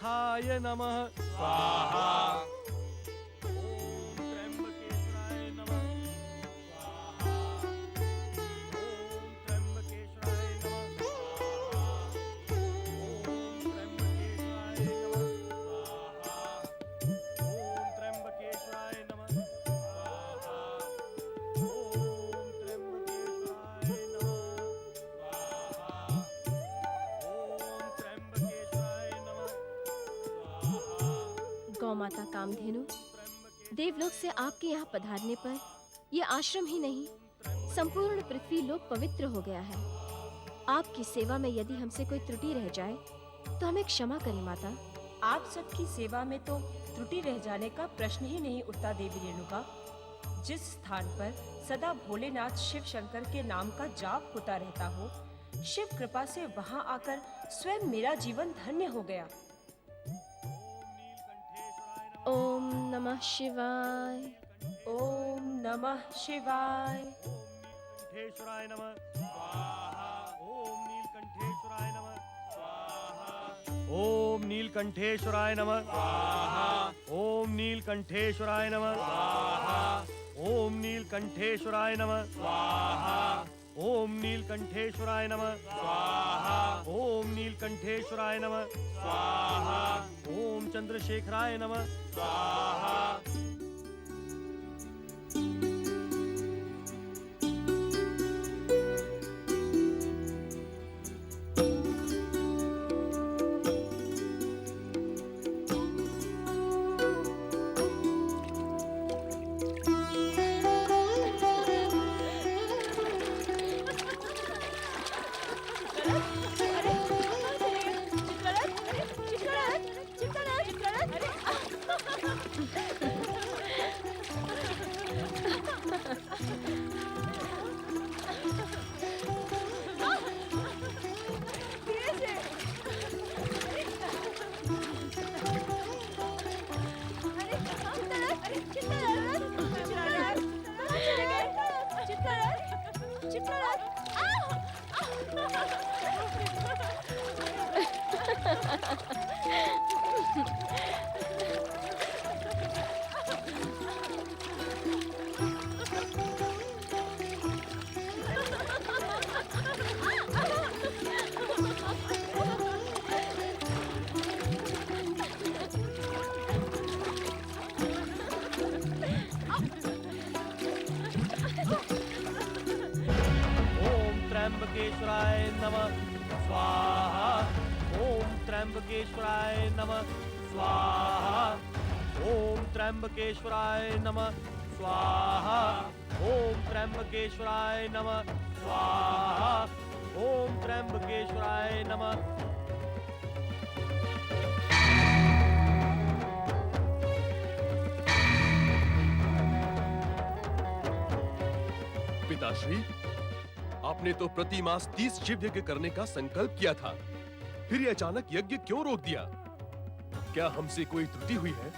नाथाय नमः स्वाहा। ओम त्र्यंबकेश्वराय नमः स्वाहा। ओम त्र्यंबकेश्वराय नमः स्वाहा। ओम त्र्यंबकेश्वराय नमः स्वाहा। ओम त्र्यंबकेश्वराय नमः स्वाहा। ओम त्र्यंबकेश्वराय नमः स्वाहा। ओम त्र्यंबकेश्वराय नमः स्वाहा। गौ माता कामधेनु, देवलोक से आपके यहाँ पधारने पर यह आश्रम ही नहीं, संपूर्ण पृथ्वी लोक पवित्र हो गया है। आपकी सेवा में यदि हमसे कोई त्रुटि रह जाए तो हमें क्षमा करें माता। आप सबकी सेवा में तो त्रुटि रह जाने का प्रश्न ही नहीं उठता देवी रेणुका। जिस स्थान पर सदा भोलेनाथ शिव शंकर के नाम का जाप होता रहता हो, शिव कृपा से वहां आकर स्वयं मेरा जीवन धन्य हो गया। ओम नमः शिवाय। ओम नमः शिवाय। नीलकंठेश्वराय नमः स्वाहा। ओम नीलकंठेश्वराय नमः स्वाहा। ओम नीलकंठेश्वराय नमः स्वाहा। ओम नीलकंठेश्वराय नमः स्वाहा। ओम नीलकंठेश्वराय नमः स्वाहा। ओम नीलकंठेश्वराय नमः स्वाहा। ओम नीलकंठेश्वराय नमः स्वाहा। ओम चंद्रशेखराय नमः स्वाहा। त्र्यंबकेश्वराय नमः स्वाहा। ओम त्र्यंबकेश्वराय नमः स्वाहा। ओम त्र्यंबकेश्वराय नमः स्वाहा। ओम त्र्यंबकेश्वराय नमः स्वाहा। ओम त्र्यंबकेश्वराय नमः। पिताश्री, आपने तो प्रति मास 30 शिव यज्ञ करने का संकल्प किया था, फिर ये अचानक यज्ञ क्यों रोक दिया? क्या हमसे कोई त्रुटि हुई है?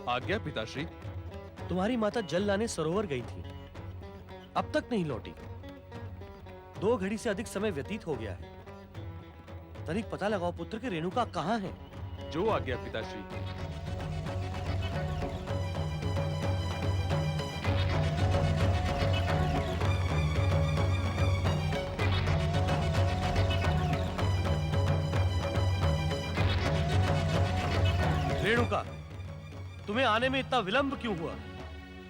आज्ञा पिताश्री। तुम्हारी माता जल लाने सरोवर गई थी, अब तक नहीं लौटी। 2 घड़ी से अधिक समय व्यतीत हो गया है। तनिक पता लगाओ पुत्र की रेणुका कहाँ है। जो आज्ञा पिताश्री। रेणुका, तुम्हें आने में इतना विलंब क्यों हुआ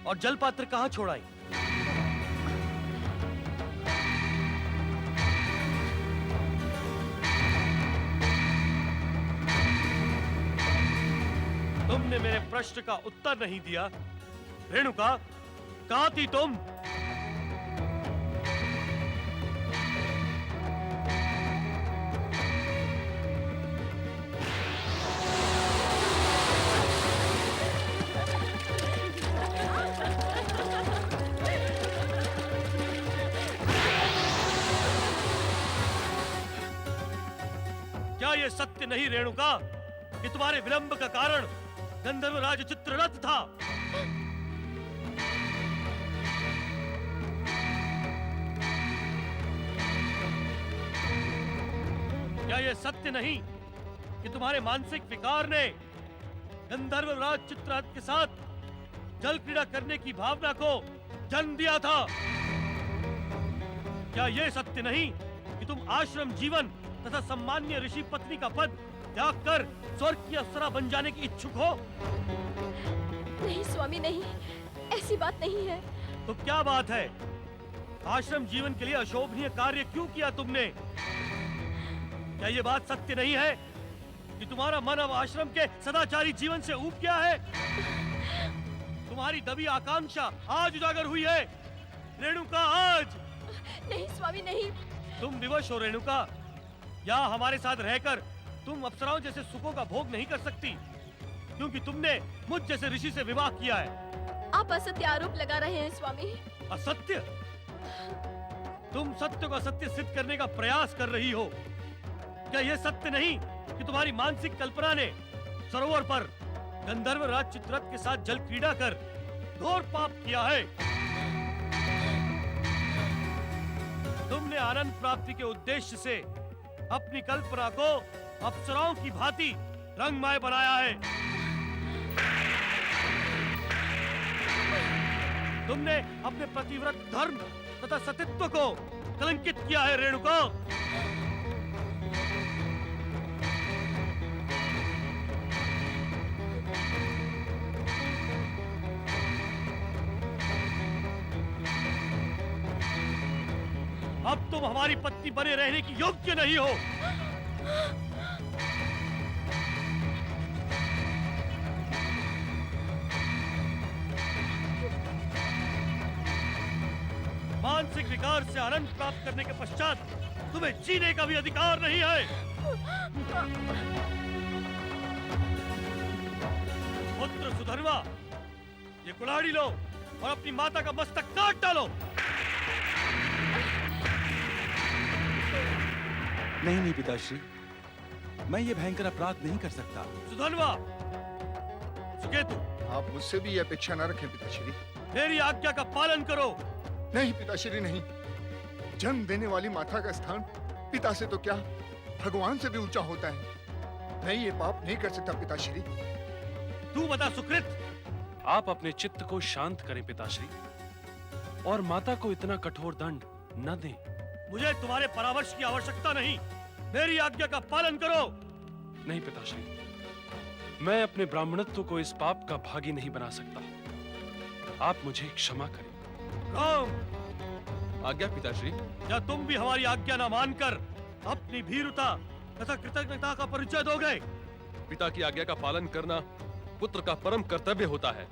और जल पात्र कहाँ छोड़ाई? तुमने मेरे प्रश्न का उत्तर नहीं दिया। रेणुका, कहाँ थी तुम? क्या ये सत्य नहीं रेणुका कि तुम्हारे विलंब का कारण गंधर्वराज चित्ररथ था? क्या ये सत्य नहीं कि तुम्हारे मानसिक विकार ने गंधर्वराज चित्ररथ के साथ जल क्रीड़ा करने की भावना को जन्म दिया था? क्या ये सत्य नहीं कि तुम आश्रम जीवन तथा सम्मान्य ऋषि पत्नी का पद त्याग कर स्वर्ग की अप्सरा बन जाने की इच्छुक हो? नहीं स्वामी नहीं, ऐसी बात नहीं है। तो क्या बात है? आश्रम जीवन के लिए अशोभनीय कार्य क्यों किया तुमने? क्या ये बात सत्य नहीं है कि तुम्हारा मन अब आश्रम के सदाचारी जीवन से ऊब गया है? तुम्हारी दबी आकांक्षा आज उजागर हुई है रेणुका, आज। नहीं स्वामी नहीं। तुम विवश हो रेणुका, या हमारे साथ रहकर तुम अप्सराओं जैसे सुखों का भोग नहीं कर सकती, क्योंकि तुमने मुझ जैसे ऋषि से विवाह किया है। आप असत्य आरोप लगा रहे हैं स्वामी। असत्य? तुम सत्य को असत्य सिद्ध करने का प्रयास कर रही हो। क्या यह सत्य नहीं कि तुम्हारी मानसिक कल्पना ने सरोवर पर गंधर्वराज चित्ररथ के साथ जल क्रीड़ा कर घोर पाप किया है? तुमने आनंद प्राप्ति के उद्देश्य से अपनी कल्पना को अप्सराओं की भांति रंगमय बनाया है। तुमने अपने प्रतिव्रत धर्म तथा सतीत्व को कलंकित किया है रेणुका। अब तुम हमारी पत्नी बने रहने की योग्य नहीं हो। मानसिक विकार से आनंद प्राप्त करने के पश्चात तुम्हें जीने का भी अधिकार नहीं है। पुत्र सुधर्मा, ये कुल्हाड़ी लो और अपनी माता का मस्तक काट डालो। नहीं नहीं पिताश्री, मैं ये भयंकर अपराध नहीं कर सकता। सुधर्मा, सुकेतु, आप मुझसे भी ये अपेक्षा न रखें पिताश्री। मेरी आज्ञा का पालन करो। नहीं पिताश्री नहीं, जन्म देने वाली माता का स्थान पिता से तो क्या भगवान से भी ऊंचा होता है। मैं ये पाप नहीं कर सकता पिताश्री। तू बता सुकृत। आप अपने चित्त को शांत करें पिताश्री, और माता को इतना कठोर दंड न दें। मुझे तुम्हारे परामर्श की आवश्यकता नहीं, मेरी आज्ञा का पालन करो। नहीं पिताश्री, मैं अपने ब्राह्मणत्व को इस पाप का भागी नहीं बना सकता। आप मुझे क्षमा करें। राम, आज्ञा पिताश्री। क्या तुम भी हमारी आज्ञा न मानकर अपनी भीरुता तथा कृतज्ञता का परिचय दोगे? पिता की आज्ञा का पालन करना पुत्र का परम कर्तव्य होता है।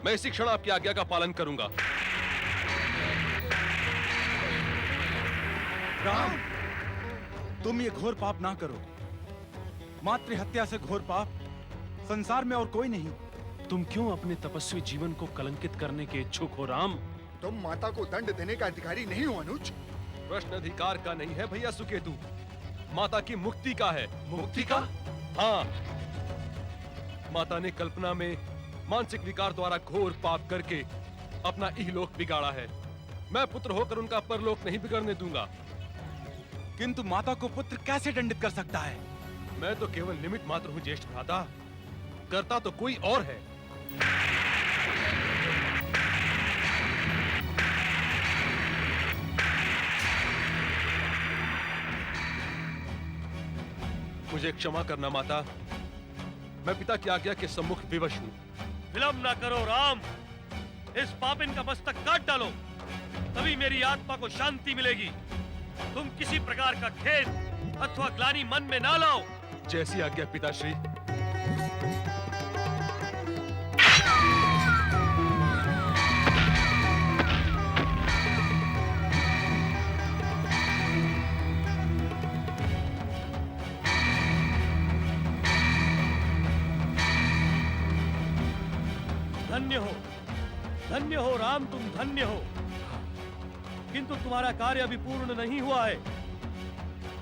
मैं इसी क्षण आपकी आज्ञा का पालन करूंगा। राम, तुम ये घोर पाप ना करो। मातृ हत्या से घोर पाप संसार में और कोई नहीं। तुम क्यों अपने तपस्वी जीवन को कलंकित करने के इच्छुक हो राम? तुम माता को दंड देने का अधिकारी नहीं हो अनुज। प्रश्न अधिकार का नहीं है भैया सुकेतु, माता की मुक्ति का है। मुक्ति का? हाँ, माता ने कल्पना में मानसिक विकार द्वारा घोर पाप करके अपना इहलोक बिगाड़ा है। मैं पुत्र होकर उनका परलोक नहीं बिगड़ने दूंगा। किंतु माता को पुत्र कैसे दंडित कर सकता है? मैं तो केवल निमित्त मात्र हूँ ज्येष्ठ भ्राता, करता तो कोई और है। मुझे क्षमा करना माता, मैं पिता की आज्ञा के सम्मुख विवश हूँ। विलंब न करो राम, इस पापिन का मस्तक काट डालो, तभी मेरी आत्मा को शांति मिलेगी। तुम किसी प्रकार का खेद अथवा ग्लानि मन में ना लाओ। जैसी आज्ञा पिताश्री। धन्य हो राम, तुम धन्य हो। किंतु तुम्हारा कार्य अभी पूर्ण नहीं हुआ है।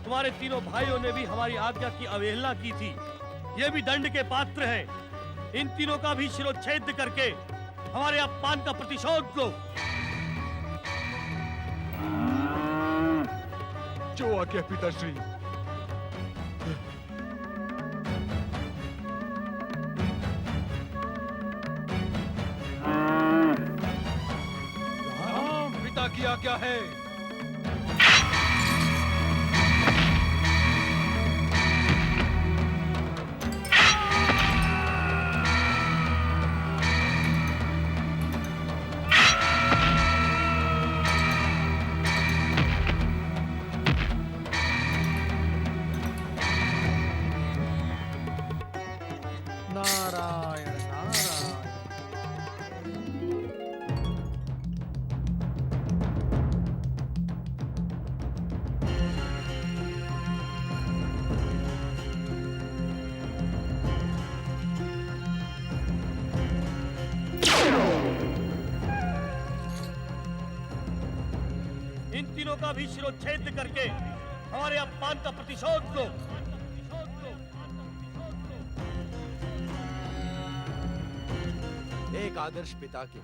तुम्हारे तीनों भाइयों ने भी हमारी आज्ञा की अवहेलना की थी। ये भी दंड के पात्र हैं। इन तीनों का भी शिरोच्छेद करके हमारे अपमान का प्रतिशोध लो। जो आज्ञा पिताश्री। पिता की आज्ञा है। नारायण नारायण। इन तीनों का भी शिरोच्छेद करके हमारे अपमान का प्रतिशोध लो। एक आदर्श पिता के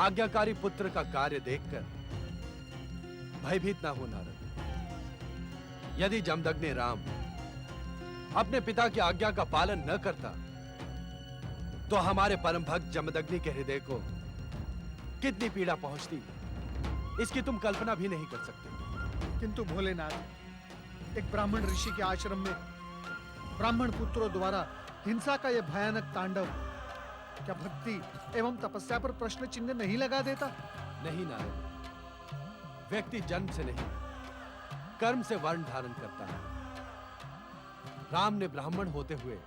आज्ञाकारी पुत्र का कार्य देखकर भयभीत ना हो नारद। यदि जमदग्नि राम अपने पिता की आज्ञा का पालन न करता तो हमारे परम भक्त जमदग्नि के हृदय को कितनी पीड़ा पहुंचती, इसकी तुम कल्पना भी नहीं कर सकते। किंतु भोलेनाथ, एक ब्राह्मण ऋषि के आश्रम में ब्राह्मण पुत्रों द्वारा हिंसा का यह भयानक तांडव क्या भक्ति एवं तपस्या पर प्रश्न चिन्ह नहीं लगा देता? नहीं नारद, व्यक्ति जन्म से नहीं कर्म से वर्ण धारण करता है। राम ने ब्राह्मण होते हुए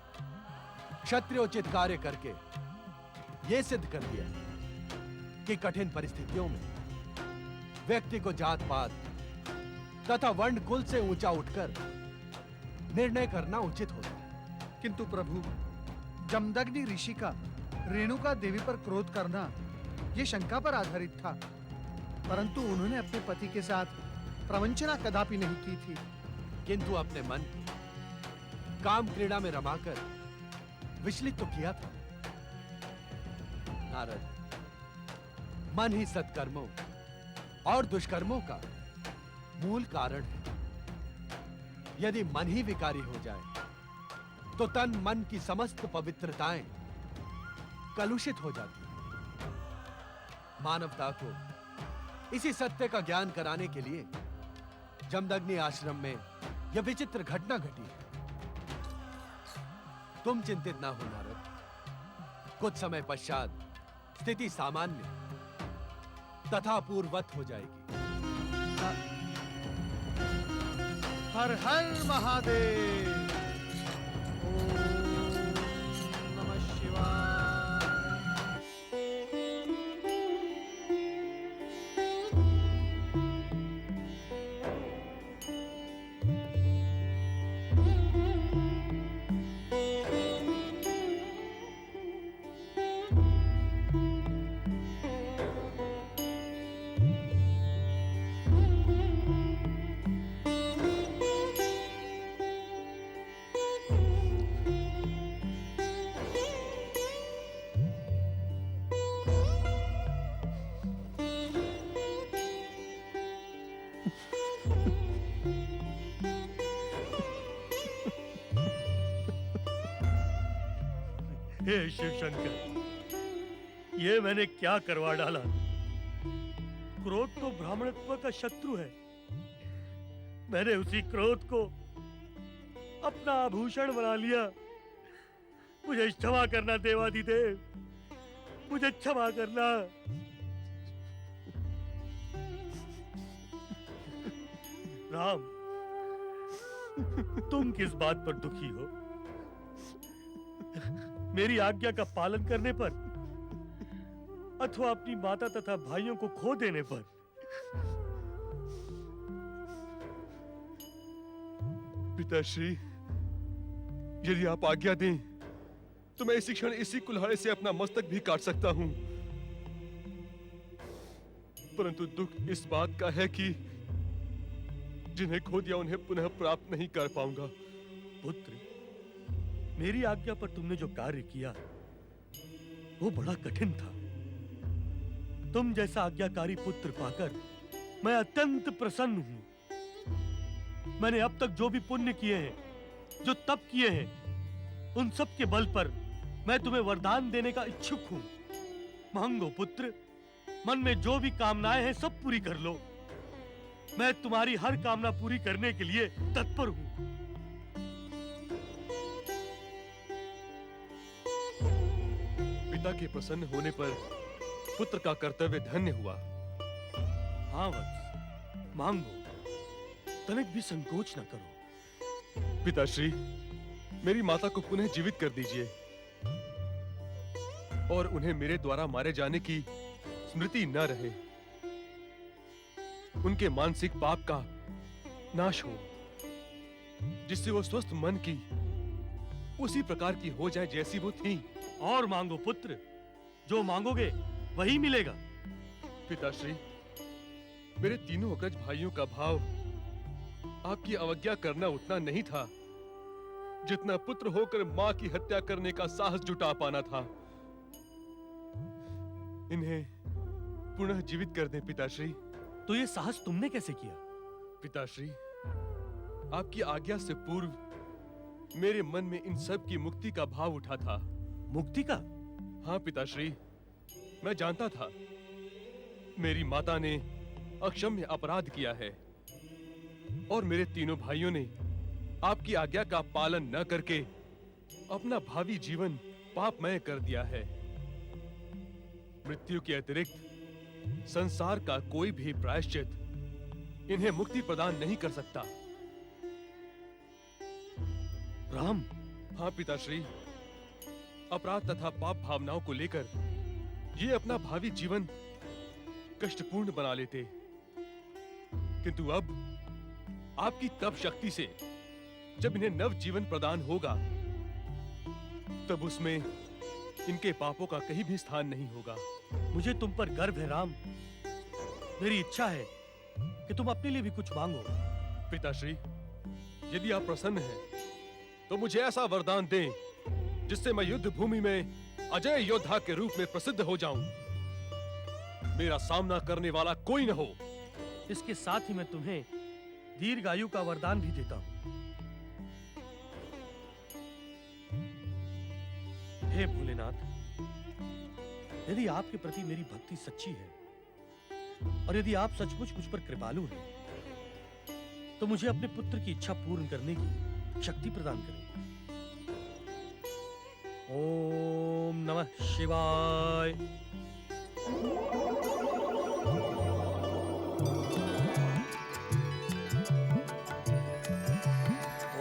क्षत्रियोचित कार्य करके यह सिद्ध कर दिया कि कठिन परिस्थितियों में व्यक्ति को जात पात तथा वर्ण कुल से ऊंचा उठकर निर्णय करना उचित होता है। किंतु प्रभु, जमदग्नि ऋषि का रेणुका देवी पर क्रोध करना यह शंका पर आधारित था, परंतु उन्होंने अपने पति के साथ प्रवंचना कदापि नहीं की थी। किंतु अपने मन को काम क्रीड़ा में रमाकर विचलित तो किया था। नारद, मन ही सत्कर्मों और दुष्कर्मों का मूल कारण है। यदि मन ही विकारी हो जाए तो तन मन की समस्त पवित्रताएं कलुषित हो जाती है। मानवता को इसी सत्य का ज्ञान कराने के लिए जमदग्नि आश्रम में यह विचित्र घटना घटी है। तुम चिंतित ना हो नारद, कुछ समय पश्चात स्थिति सामान्य तथा पूर्ववत हो जाएगी। हर हर महादेव। ओम नमः शिवाय। हे शिव शंकर, ये मैंने क्या करवा डाला। क्रोध तो ब्राह्मणत्व का शत्रु है। मैंने उसी क्रोध को अपना आभूषण बना लिया। मुझे क्षमा करना देवाधिदेव, मुझे क्षमा करना। राम, तुम किस बात पर दुखी हो? मेरी आज्ञा का पालन करने पर अथवा अपनी माता तथा भाइयों को खो देने पर? पिताश्री, यदि आप आज्ञा दें तो मैं इसी क्षण इसी कुल्हाड़े से अपना मस्तक भी काट सकता हूं। परंतु दुख इस बात का है कि जिन्हें खो दिया उन्हें पुनः प्राप्त नहीं कर पाऊंगा। पुत्र, मेरी आज्ञा पर तुमने जो कार्य किया वो बड़ा कठिन था। तुम जैसा आज्ञाकारी पुत्र पाकर मैं अत्यंत प्रसन्न हूं। मैंने अब तक जो भी पुण्य किए हैं, जो तप किए हैं, उन सब के बल पर मैं तुम्हें वरदान देने का इच्छुक हूं। मांगो पुत्र, मन में जो भी कामनाएं हैं सब पूरी कर लो। मैं तुम्हारी हर कामना पूरी करने के लिए तत्पर हूं। पिता के प्रसन्न होने पर पुत्र का कर्तव्य धन्य हुआ। हाँ वत्स, मांगो, तनिक भी संकोच न करो। पिताश्री, मेरी माता को पुनः जीवित कर दीजिए और उन्हें मेरे द्वारा मारे जाने की स्मृति न रहे। उनके मानसिक पाप का नाश हो, जिससे वो स्वस्थ मन की उसी प्रकार की हो जाए जैसी वो थी। और मांगो पुत्र, जो मांगोगे वही मिलेगा। पिताश्री, मेरे तीनों अग्रज भाइयों का भाव आपकी अवज्ञा करना उतना नहीं था जितना पुत्र होकर मां की हत्या करने का साहस जुटा पाना था। इन्हें पुनः जीवित कर दें पिताश्री। तो ये साहस तुमने कैसे किया? पिताश्री, आपकी आज्ञा से पूर्व मेरे मन में इन सब की मुक्ति का भाव उठा था। मुक्ति का? हाँ पिताश्री, मैं जानता था मेरी माता ने अक्षम्य अपराध किया है और मेरे तीनों भाइयों ने आपकी आज्ञा का पालन न करके अपना भावी जीवन पापमय कर दिया है। मृत्यु के अतिरिक्त संसार का कोई भी प्रायश्चित इन्हें मुक्ति प्रदान नहीं कर सकता। राम। हाँ पिताश्री, अपराध तथा पाप भावनाओं को लेकर ये अपना भावी जीवन कष्टपूर्ण बना लेते, किंतु अब आपकी तप शक्ति से जब इन्हें नव जीवन प्रदान होगा तब उसमें इनके पापों का कहीं भी स्थान नहीं होगा। मुझे तुम पर गर्व है राम। मेरी इच्छा है कि तुम अपने लिए भी कुछ मांगो। पिताश्री, यदि आप प्रसन्न हैं तो मुझे ऐसा वरदान दें जिससे मैं युद्ध भूमि में अजय योद्धा के रूप में प्रसिद्ध हो जाऊं। मेरा सामना करने वाला कोई न हो। इसके साथ ही मैं तुम्हें दीर्घायु का वरदान भी देता हूं। हे भोलेनाथ, यदि आपके प्रति मेरी भक्ति सच्ची है और यदि आप सचमुच मुझ पर कृपालु हैं, तो मुझे अपने पुत्र की इच्छा पूर्ण करने की शक्ति प्रदान करें। ओम नमः शिवाय।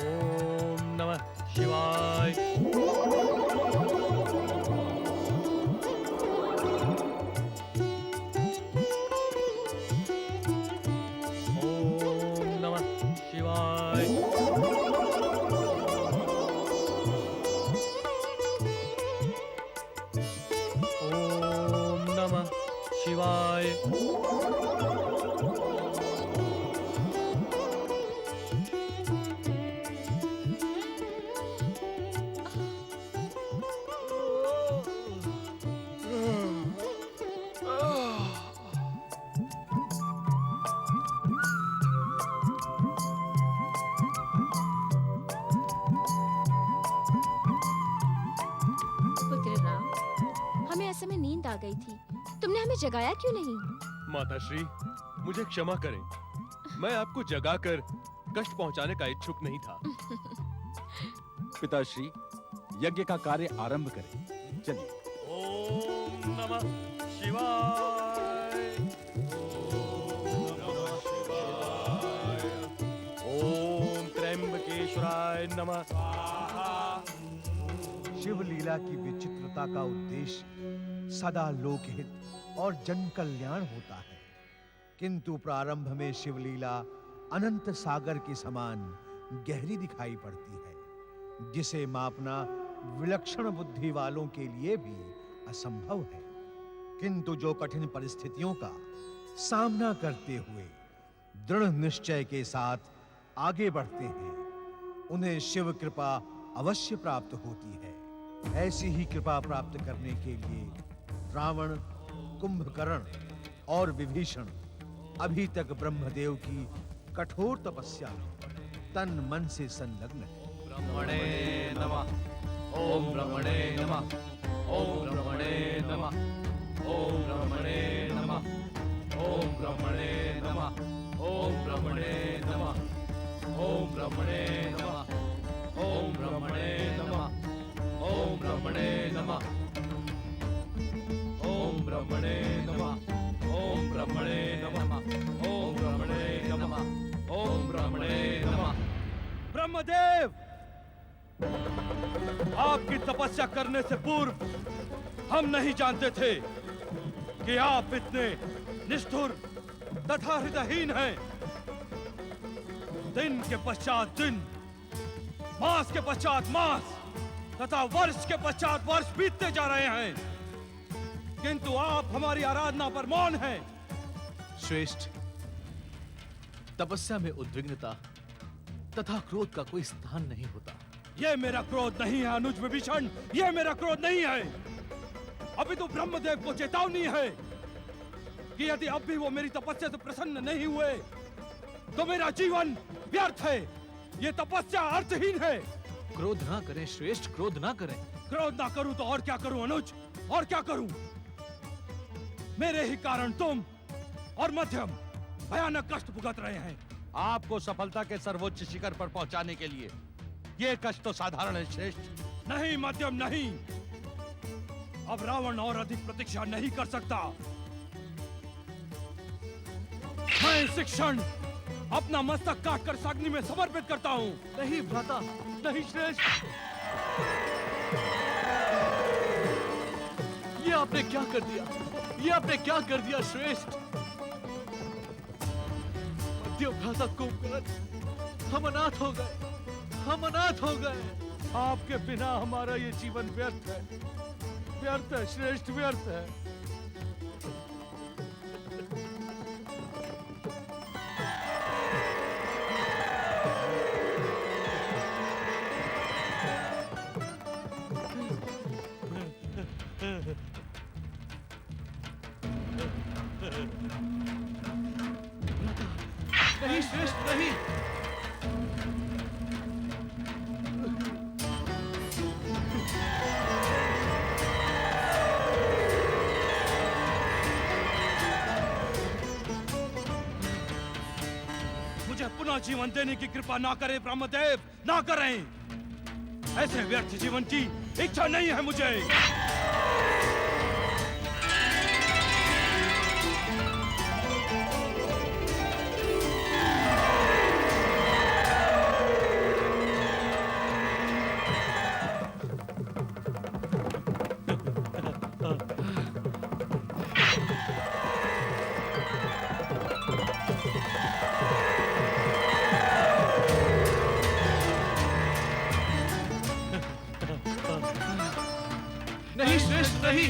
ओम नमः शिवाय। शिवाय। पुत्र राम, हमें ऐसे में नींद आ गई थी, तुमने हमें जगाया क्यों नहीं? माताश्री, मुझे क्षमा करें, मैं आपको जगाकर कष्ट पहुंचाने का इच्छुक नहीं था। पिताश्री, यज्ञ का कार्य आरंभ करें। चलिए। ओम नमः शिवाय। ओम नमः शिवाय। ओम त्र्यंबकेश्वराय नमः। शिव लीला की विचित्रता का उद्देश्य सदा लोकहित और जन कल्याण होता है, किंतु प्रारंभ में शिवलीला अनंत सागर के समान गहरी दिखाई पड़ती है, जिसे मापना विलक्षण बुद्धि वालों के लिए भी असंभव है। किंतु जो कठिन परिस्थितियों का सामना करते हुए दृढ़ निश्चय के साथ आगे बढ़ते हैं, उन्हें शिव कृपा अवश्य प्राप्त होती है। ऐसी ही कृपा प्राप्त करने के लिए रावण, कुंभकर्ण और विभीषण अभी तक ब्रह्मदेव की कठोर तपस्या तन मन से संलग्न है। ब्रह्मणे नमः। ओम ब्रह्मणे नमः। ओम ब्रह्मणे नमः। ओम ब्रह्मणे नमः। ओम ब्रह्मणे नमः। ओम ब्रह्मणे नमः। ओम ब्रह्मणे नमः। ओम ब्रह्मणे नमः। ओम ब्रह्मणे नमः। ओम ब्रह्मणे नमः। ओम ब्रह्मणे नमः। ओम ब्रह्मणे नमः। ओम ब्रह्मणे नमः। ब्रह्मदेव, आपकी तपस्या करने से पूर्व हम नहीं जानते थे कि आप इतने निष्ठुर तथा हृदयहीन हैं। दिन के पश्चात दिन, मास के पश्चात मास तथा वर्ष के पश्चात वर्ष बीतते जा रहे हैं, किंतु आप हमारी आराधना पर मौन हैं। श्रेष्ठ, तपस्या में उद्विग्नता तथा क्रोध का कोई स्थान नहीं होता। यह मेरा क्रोध नहीं है अनुज विभीषण, यह मेरा क्रोध नहीं है। अभी तो ब्रह्मदेव को चेतावनी है कि यदि अब भी वो मेरी तपस्या से प्रसन्न नहीं हुए तो मेरा जीवन व्यर्थ है, ये तपस्या अर्थहीन है। क्रोध ना करें श्रेष्ठ, क्रोध ना करें। क्रोध ना करूं तो और क्या करूं अनुज, और क्या करूं? मेरे ही कारण तुम और मध्यम भयानक कष्ट भुगत रहे हैं। आपको सफलता के सर्वोच्च शिखर पर पहुंचाने के लिए यह कष्ट तो साधारण है श्रेष्ठ। नहीं मध्यम नहीं, अब रावण और अधिक प्रतीक्षा नहीं कर सकता। मैं इस क्षण अपना मस्तक काटकर अग्नि में समर्पित करता हूं। नहीं भ्राता, नहीं श्रेष्ठ, ये आपने क्या कर दिया? ये आपने क्या कर दिया श्रेष्ठ? मध्य भ्राता कुंभकर्ण, हम अनाथ हो गए, हम अनाथ हो गए। आपके बिना हमारा ये जीवन व्यर्थ है, व्यर्थ है श्रेष्ठ, व्यर्थ है। नहीं श्रेष्ठ, नहीं। मुझे पुनः जीवन देने की कृपा ना करें ब्रह्मदेव, ना करें। ऐसे व्यर्थ जीवन की इच्छा नहीं है मुझे। नहीं श्रेष्ठ, नहीं।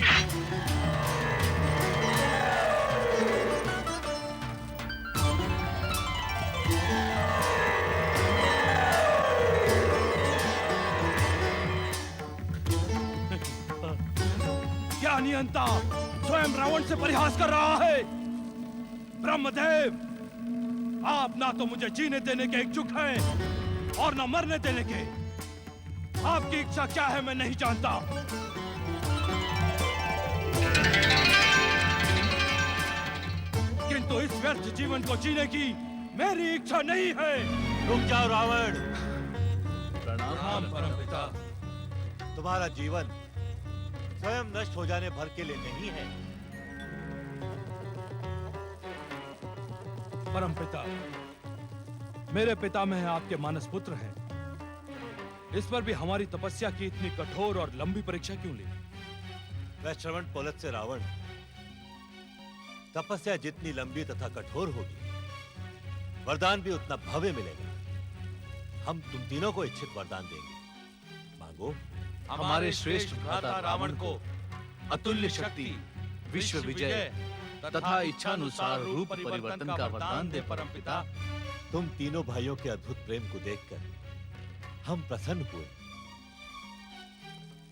क्या नियंता स्वयं रावण से परिहास कर रहा है? ब्रह्मदेव, आप ना तो मुझे जीने देने के इच्छुक हैं और ना मरने देने के। आपकी इच्छा क्या है मैं नहीं जानता, किंतु इस व्यर्थ जीवन को जीने की मेरी इच्छा नहीं है। रुक जाओ रावण, प्रणाम परमपिता। तुम्हारा जीवन स्वयं नष्ट हो जाने भर के लिए नहीं है। परमपिता, मेरे पितामह आपके मानस पुत्र हैं, इस पर भी हमारी तपस्या की इतनी कठोर और लंबी परीक्षा क्यों ली? वह श्रवण पोलत से रावण, तपस्या जितनी लंबी तथा कठोर होगी, वरदान भी उतना भव्य मिलेगा। हम तुम तीनों को इच्छित वरदान देंगे, मांगो। हमारे श्रेष्ठ भ्राता रावण को अतुल्य शक्ति, विश्व विजय तथा इच्छानुसार रूप परिवर्तन का वरदान दे परमपिता। तुम तीनों भाइयों के अद्भुत प्रेम को देखकर हम प्रसन्न हुए,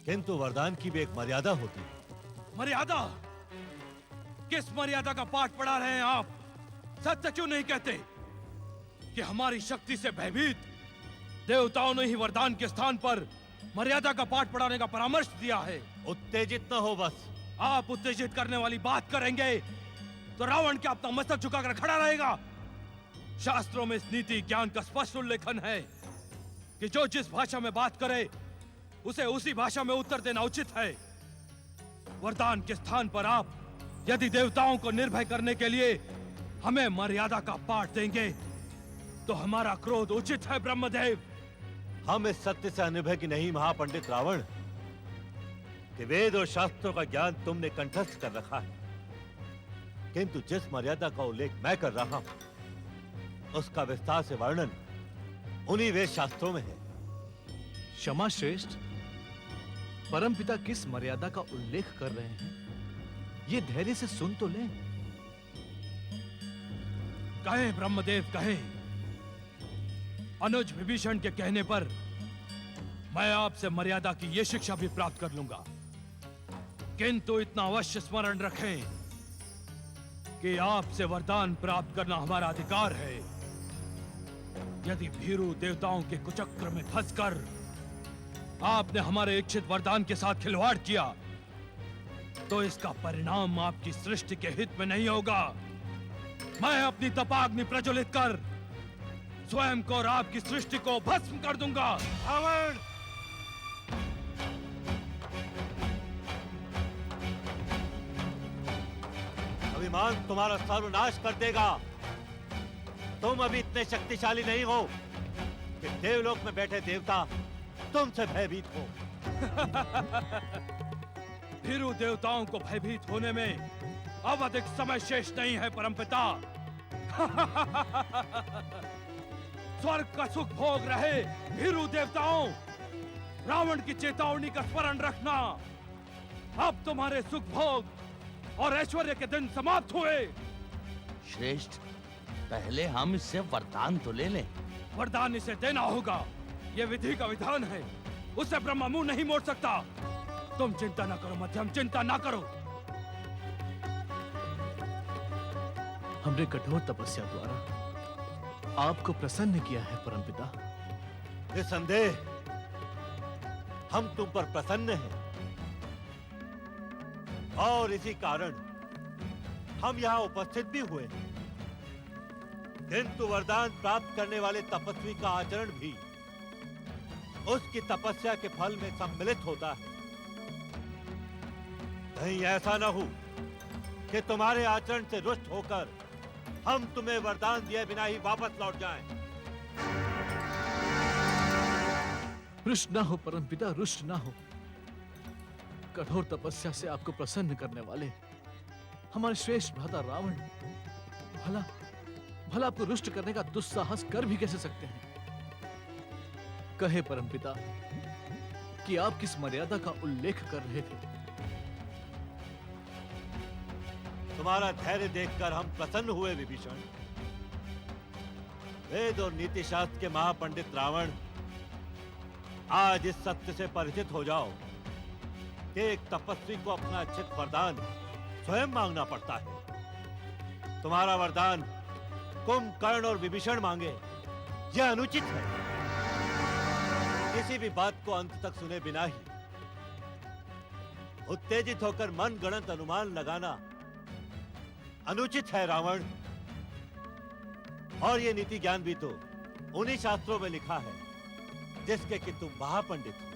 किंतु वरदान की भी एक मर्यादा होती है। मर्यादा? किस मर्यादा का पाठ पढ़ा रहे हैं आप? सत्य क्यों नहीं कहते कि हमारी शक्ति से भयभीत देवताओं ने ही वरदान के स्थान पर मर्यादा का पाठ पढ़ाने का परामर्श दिया है? उत्तेजित न हो बस। आप उत्तेजित करने वाली बात करेंगे तो रावण क्या अपना मस्तक झुकाकर खड़ा रहेगा? शास्त्रों में इस नीति ज्ञान का स्पष्ट उल्लेखन है कि जो जिस भाषा में बात करे उसे उसी भाषा में उत्तर देना उचित है। वरदान के स्थान पर आप यदि देवताओं को निर्भय करने के लिए हमें मर्यादा का पाठ देंगे तो हमारा क्रोध उचित है ब्रह्मदेव। हम इस सत्य से अनिर्भय की नहीं महापंडित रावण कि वेद और शास्त्रों का ज्ञान तुमने कंठस्थ कर रखा है, किंतु जिस मर्यादा का उल्लेख मैं कर रहा हूं उसका विस्तार से वर्णन उन्हीं वेद शास्त्रों में है। क्षमा श्रेष्ठ, परमपिता किस मर्यादा का उल्लेख कर रहे हैं, ये धैर्य से सुन तो लें। कहें ब्रह्मदेव कहें। अनुज विभीषण के कहने पर मैं आपसे मर्यादा की ये शिक्षा भी प्राप्त कर लूंगा, किंतु इतना अवश्य स्मरण रखें कि आपसे वरदान प्राप्त करना हमारा अधिकार है। यदि भीरू देवताओं के कुचक्र में फंसकर आपने हमारे इच्छित वरदान के साथ खिलवाड़ किया तो इसका परिणाम आपकी सृष्टि के हित में नहीं होगा। मैं अपनी तपाग्नि प्रज्वलित कर स्वयं को और आपकी सृष्टि को भस्म कर दूंगा। रावण! अभिमान तुम्हारा सर्वनाश कर देगा। तुम अभी इतने शक्तिशाली नहीं हो कि देवलोक में बैठे देवता तुमसे भयभीत हो। भीरू देवताओं को भयभीत होने में अब अधिक समय शेष नहीं है परमपिता। स्वर्ग का सुख भोग रहे भीरू देवताओं, रावण की चेतावनी का स्मरण रखना। अब तुम्हारे सुख भोग और ऐश्वर्य के दिन समाप्त हुए। श्रेष्ठ, पहले हम इससे वरदान तो ले लें। वरदान इसे देना होगा, यह विधि का विधान है, उससे ब्रह्मा मुंह नहीं मोड़ सकता। तुम चिंता ना करो मध्यम, चिंता ना करो। हमने कठोर तपस्या द्वारा आपको प्रसन्न किया है परमपिता। निसंदेह हम तुम पर प्रसन्न हैं और इसी कारण हम यहाँ उपस्थित भी हुए हैं। किंतु वरदान प्राप्त करने वाले तपस्वी का आचरण भी उसकी तपस्या के फल में सम्मिलित होता है। कहीं ऐसा न हो कि तुम्हारे आचरण से रुष्ट होकर हम तुम्हें वरदान दिए बिना ही वापस लौट जाएं। रुष्ट ना हो परमपिता, रुष्ट ना हो। कठोर तपस्या से आपको प्रसन्न करने वाले हमारे श्रेष्ठ भ्राता रावण भला भला आपको रुष्ट करने का दुस्साहस कर भी कैसे सकते हैं? कहे परमपिता कि आप किस मर्यादा का उल्लेख कर रहे थे। तुम्हारा धैर्य देखकर हम प्रसन्न हुए विभीषण। वेद और नीति शास्त्र के महापंडित रावण, आज इस सत्य से परिचित हो जाओ कि एक तपस्वी को अपना इच्छित वरदान स्वयं मांगना पड़ता है। तुम्हारा वरदान कुंभकर्ण और विभीषण मांगे, यह अनुचित है। किसी भी बात को अंत तक सुने बिना ही उत्तेजित होकर मन गणत अनुमान लगाना अनुचित है रावण। और ये नीति ज्ञान भी तो उन्हीं शास्त्रों में लिखा है जिसके कि तुम महापंडित हो।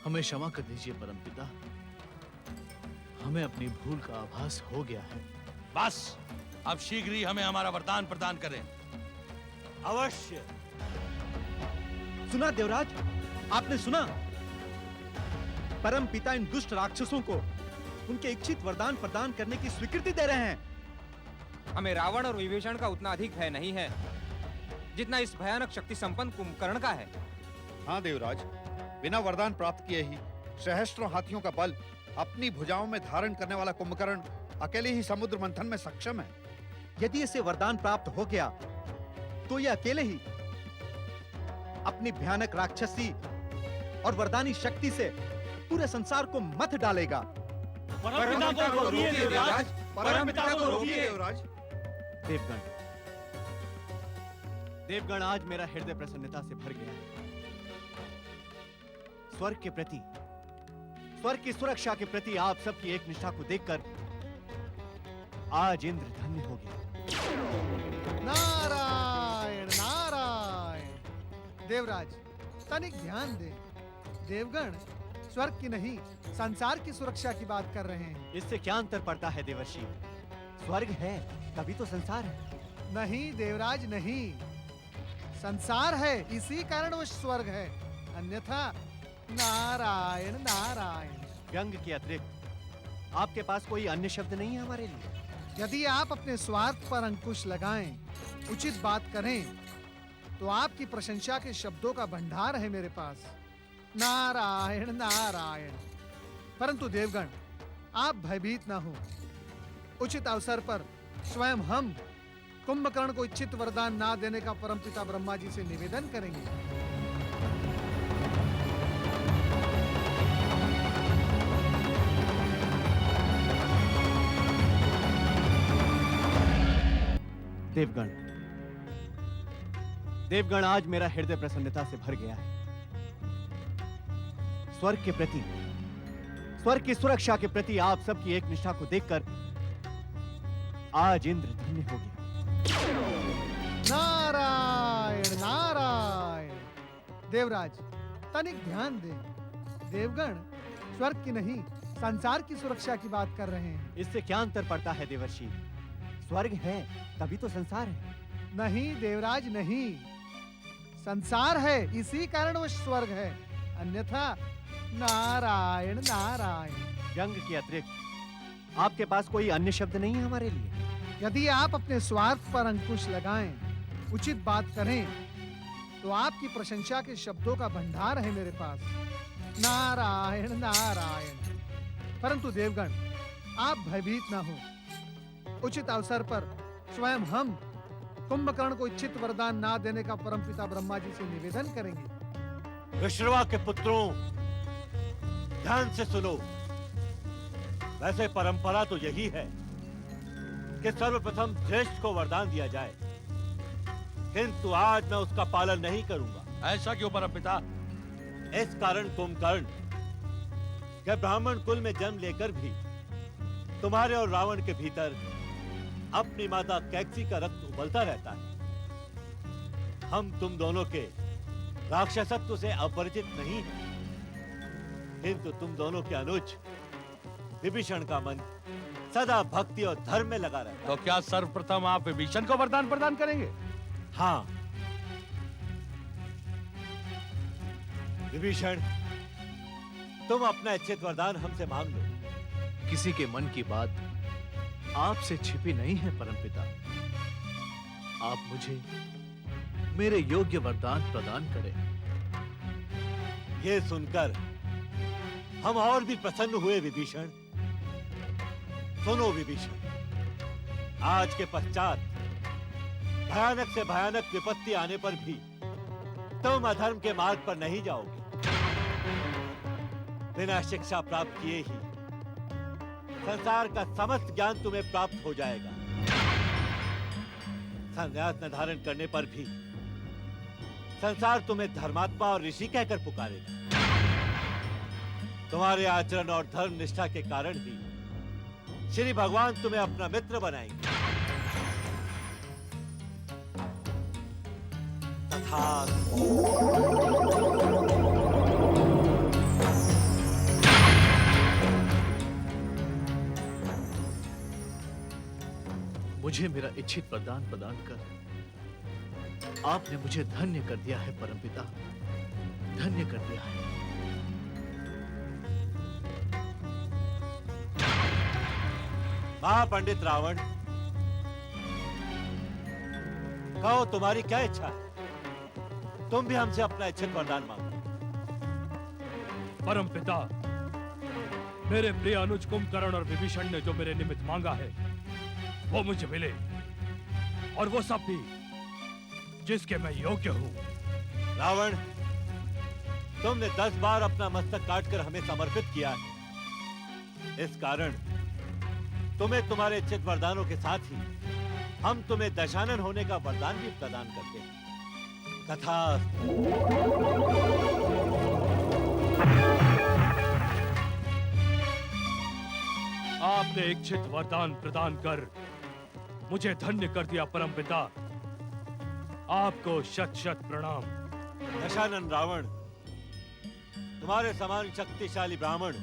हमें क्षमा कर दीजिए परमपिता, हमें अपनी भूल का आभास हो गया है। बस अब शीघ्र ही हमें हमारा वरदान प्रदान करें। अवश्य। सुना देवराज, आपने सुना? परम पिता इन दुष्ट राक्षसों को उनके इच्छित वरदान प्रदान करने की स्वीकृति दे रहे हैं। हमें रावण और विभीषण का उतना अधिक भय नहीं है जितना इस भयानक शक्ति संपन्न कुंभकर्ण का है। हाँ देवराज, बिना वरदान प्राप्त किए ही सहस्त्रों हाथियों का बल अपनी भुजाओं में धारण करने वाला कुंभकर्ण अकेले ही समुद्र मंथन में सक्षम है। यदि इसे वरदान प्राप्त हो गया तो ये अकेले ही अपनी भयानक राक्षसी और वरदानी शक्ति से पूरे संसार को मथ डालेगा। परमपिता को रोकिए देवराज, परमपिता को रोकिए देवराज। देवगण, देवगण, आज मेरा हृदय प्रसन्नता से भर गया है। स्वर्ग के प्रति, स्वर्ग की सुरक्षा के प्रति आप सबकी एक निष्ठा को देखकर आज इंद्र धन्य हो गया। नारायण नारायण। देवराज, तनिक ध्यान दे। देवगण स्वर्ग की नहीं, संसार की सुरक्षा की बात कर रहे हैं। इससे क्या अंतर पड़ता है देवर्षि? स्वर्ग है तभी तो संसार है। नहीं देवराज नहीं, संसार है इसी कारण वो स्वर्ग है, अन्यथा नारायण नारायण। व्यंग के अतिरिक्त आपके पास कोई अन्य शब्द नहीं है हमारे लिए? यदि आप अपने स्वार्थ पर अंकुश लगाएं, उचित बात करें, तो आपकी प्रशंसा के शब्दों का भंडार है मेरे पास। नारायण नारायण। परंतु देवगण, आप भयभीत ना हो। उचित अवसर पर स्वयं हम कुंभकर्ण को इच्छित वरदान ना देने का परमपिता ब्रह्मा जी से निवेदन करेंगे। देवगण, देवगण, आज मेरा हृदय प्रसन्नता से भर गया है। स्वर्ग के प्रति, स्वर्ग की सुरक्षा के प्रति आप सबकी एक निष्ठा को देखकर आज इंद्र धन्य हो गया। नारायण नारायण। देवराज, तनिक ध्यान दे। देवगण स्वर्ग की नहीं, संसार की सुरक्षा की बात कर रहे हैं। इससे क्या अंतर पड़ता है देवर्षि? स्वर्ग है तभी तो संसार है। नहीं देवराज नहीं, संसार है इसी कारण वो स्वर्ग है, अन्यथा नारायण नारायण। व्यंग के अतिरिक्त आपके पास कोई अन्य शब्द नहीं है हमारे लिए? यदि आप अपने स्वार्थ पर अंकुश लगाएं, उचित बात करें, तो आपकी प्रशंसा के शब्दों का भंडार है मेरे पास। नारायण नारायण। परंतु देवगण, आप भयभीत ना हो। उचित अवसर पर स्वयं हम कुंभकर्ण को इच्छित वरदान ना देने का परमपिता ब्रह्मा जी से निवेदन करेंगे। विश्रवा के पुत्रों, ध्यान से सुनो। वैसे परंपरा तो यही है कि सर्वप्रथम ज्येष्ठ को वरदान दिया जाए, किंतु आज मैं उसका पालन नहीं करूंगा। ऐसा क्यों परमपिता? इस कारण कुंभकर्ण के ब्राह्मण कुल में जन्म लेकर भी तुम्हारे और रावण के भीतर अपनी माता कैकसी का रक्त उबलता रहता है। हम तुम दोनों के राक्षसत्व से अपरिचित नहीं हैं, किंतु तुम दोनों के अनुज विभीषण का मन सदा भक्ति और धर्म में लगा रहता है। तो क्या सर्वप्रथम आप विभीषण को वरदान प्रदान करेंगे? हाँ विभीषण, तुम अपना इच्छित वरदान हमसे मांग लो। किसी के मन की बात आपसे छिपी नहीं है परमपिता। आप मुझे मेरे योग्य वरदान प्रदान करें। ये सुनकर हम और भी प्रसन्न हुए विभीषण। सुनो विभीषण, आज के पश्चात भयानक से भयानक विपत्ति आने पर भी तुम अधर्म के मार्ग पर नहीं जाओगे। बिना शिक्षा प्राप्त किए ही संसार का समस्त ज्ञान तुम्हें प्राप्त हो जाएगा। संन्यास न धारण करने पर भी संसार तुम्हें धर्मात्मा और ऋषि कहकर पुकारेगा। तुम्हारे आचरण और धर्म निष्ठा के कारण ही श्री भगवान तुम्हें अपना मित्र बनाएंगे। मुझे मेरा इच्छित वरदान प्रदान कर आपने मुझे धन्य कर दिया है परमपिता, धन्य कर दिया है। महापंडित रावण, कहो तुम्हारी क्या इच्छा है? तुम भी हमसे अपना इच्छित वरदान मांगो। परमपिता, मेरे प्रिय अनुज कुंभकर्ण और विभीषण ने जो मेरे निमित्त मांगा है वो मुझे मिले, और वो सब भी जिसके मैं योग्य हूं। रावण, तुमने 10 बार अपना मस्तक काटकर हमें समर्पित किया है। इस कारण तुम्हें तुम्हारे इच्छित वरदानों के साथ ही हम तुम्हें दशानन होने का वरदान भी प्रदान करते हैं। तथास्तु। आपने इच्छित वरदान प्रदान कर मुझे धन्य कर दिया परमपिता। आपको शत शत प्रणाम। दशानन रावण, तुम्हारे समान शक्तिशाली ब्राह्मण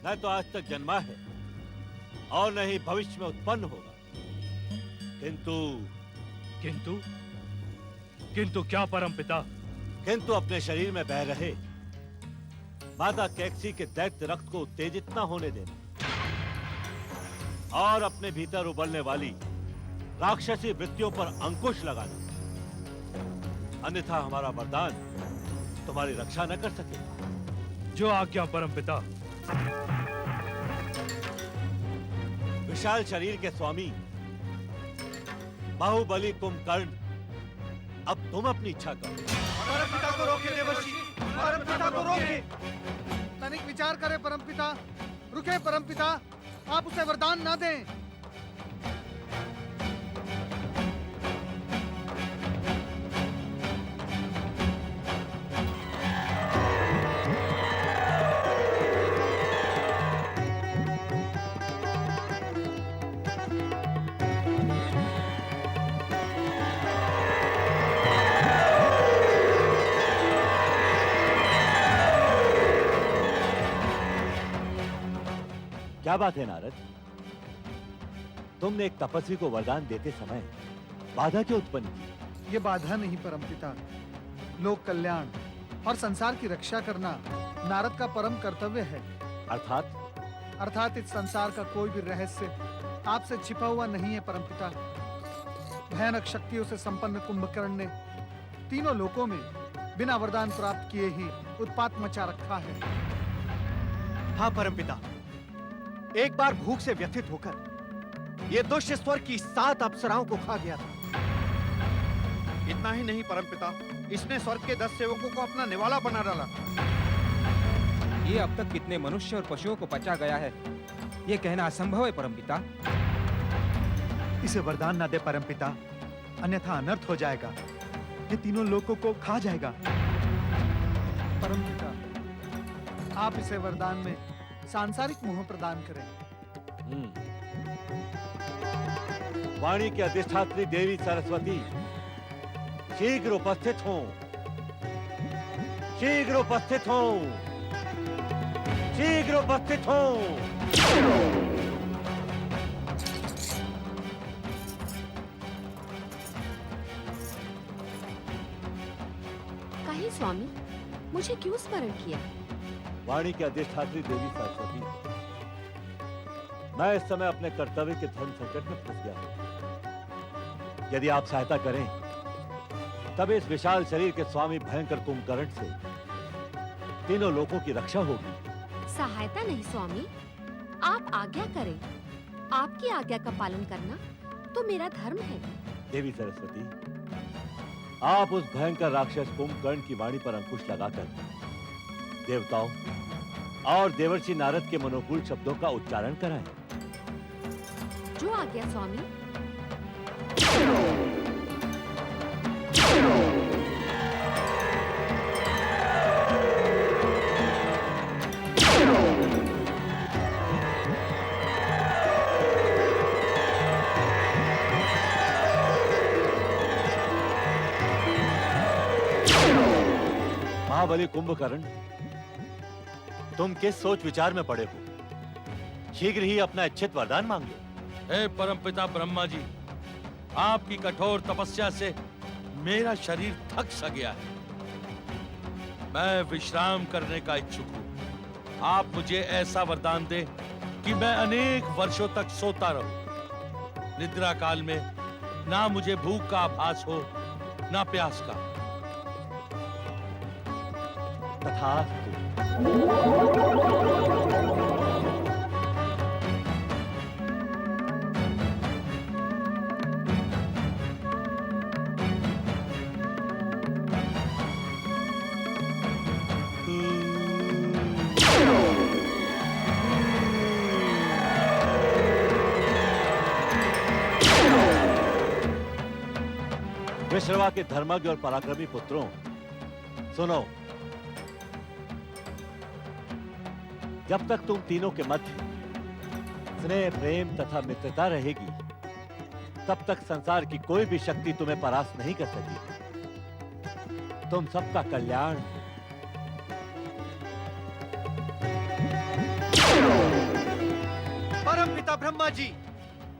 न तो आज तक जन्मा है और न ही भविष्य में उत्पन्न होगा। किंतु किंतु क्या परमपिता? किंतु अपने शरीर में बह रहे माता कैकसी के दैत्य रक्त को उत्तेजित न होने देना और अपने भीतर उबलने वाली राक्षसी वृत्तियों पर अंकुश लगाना, अन्यथा हमारा वरदान तुम्हारी रक्षा न कर सके। जो आज्ञा परमपिता। विशाल शरीर के स्वामी बाहुबली कुंभकर्ण, अब तुम अपनी इच्छा करो। परमपिता को रोके देवर्षि, परमपिता को रोके। तनिक विचार करें परमपिता, रुके परमपिता, आप उसे वरदान ना दें। क्या बात है नारद, तुमने एक तपस्वी को वरदान देते समय बाधा क्यों उत्पन्न की? ये बाधा नहीं परमपिता, लोक कल्याण और संसार की रक्षा करना नारद का परम कर्तव्य है। अर्थात इस संसार का कोई भी रहस्य आपसे छिपा हुआ नहीं है परमपिता। भयानक शक्तियों से संपन्न कुंभकर्ण ने तीनों लोकों में बिना वरदान प्राप्त किए ही उत्पात मचा रखा है। हाँ परमपिता, एक बार भूख से व्यथित होकर ये दुष्ट स्वर्ग की 7 अप्सराओं को खा गया था। इतना ही नहीं परमपिता, इसने स्वर्ग के 10 सेवकों को अपना निवाला बना डाला। ये अब तक कितने मनुष्य और पशुओं को पचा गया है, ये कहना असंभव है परमपिता। इसे वरदान ना दे परमपिता, अन्यथा अनर्थ हो जाएगा। ये तीनों लोगों को खा जाएगा। परमपिता, आप इसे वरदान में सांसारिक मोह प्रदान करें। वाणी की अधिष्ठात्री देवी सरस्वती शीघ्र उपस्थित हों, शीघ्र उपस्थित हों, शीघ्र उपस्थित हों। कहे स्वामी, मुझे क्यों स्मरण किया? वाणी की अधिष्ठात्री देवी सरस्वती, मैं इस समय अपने कर्तव्य के धर्म संकट में फंस गया हूं। यदि आप सहायता करें तब इस विशाल शरीर के स्वामी भयंकर कुंभकर्ण से तीनों लोगों की रक्षा होगी। सहायता नहीं स्वामी, आप आज्ञा करें। आपकी आज्ञा का पालन करना तो मेरा धर्म है। देवी सरस्वती, आप उस भयंकर राक्षस कुंभकर्ण की वाणी पर अंकुश लगाकर देवताओं और देवर्षि नारद के मनोकूल शब्दों का उच्चारण कराएं। जो आज्ञा स्वामी। महाबली कुंभकर्ण, तुम किस सोच विचार में पड़े हो? शीघ्र ही अपना इच्छित वरदान मांग लो। हे परमपिता ब्रह्मा जी, आपकी कठोर तपस्या से मेरा शरीर थक सा गया है। मैं विश्राम करने का इच्छुक हूँ। आप मुझे ऐसा वरदान दें कि मैं अनेक वर्षों तक सोता रहूं। निद्रा काल में ना मुझे भूख का आभास हो, ना प्यास का। तथास्तु। विश्रवा के धर्मज्ञ और पराक्रमी पुत्रों, सुनो। जब तक तुम तीनों के मध्य स्नेह, प्रेम तथा मित्रता रहेगी, तब तक संसार की कोई भी शक्ति तुम्हें परास्त नहीं कर सकेगी। तुम सबका कल्याण परम पिता ब्रह्मा जी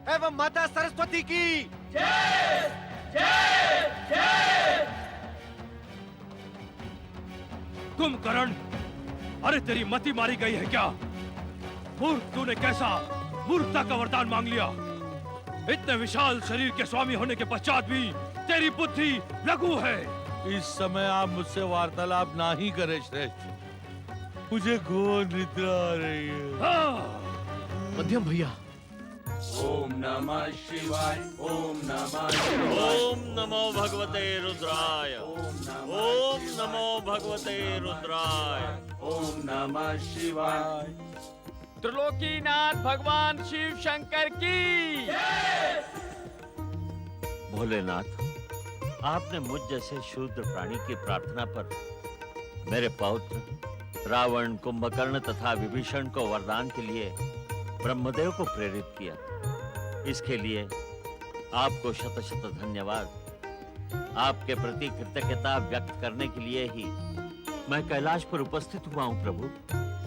एवं माता सरस्वती की जय जय जय। कुंभकर्ण, अरे तेरी मति मारी गई है क्या? मूर्ख, तूने कैसा मूर्खता का वरदान मांग लिया? इतने विशाल शरीर के स्वामी होने के पश्चात भी तेरी बुद्धि लघु है। इस समय आप मुझसे वार्तालाप ना ही करें श्रेष्ठ, मुझे घोर निद्रा आ रही है। मध्यम भैया, ओम नमः शिवाय, ओम नमः शिवाय, ओम नमो भगवते रुद्राय, ओम नमो भगवते रुद्राय, ओम नमः शिवाय। त्रिलोकीनाथ भगवान शिव शंकर की। भोलेनाथ, आपने मुझ जैसे शूद्र प्राणी की प्रार्थना पर मेरे पौत्र रावण, कुंभकर्ण तथा विभीषण को वरदान के लिए ब्रह्मदेव को प्रेरित किया। इसके लिए आपको शत शत धन्यवाद। आपके प्रति कृतज्ञता व्यक्त करने के लिए ही मैं कैलाश पर उपस्थित हुआ हूँ प्रभु।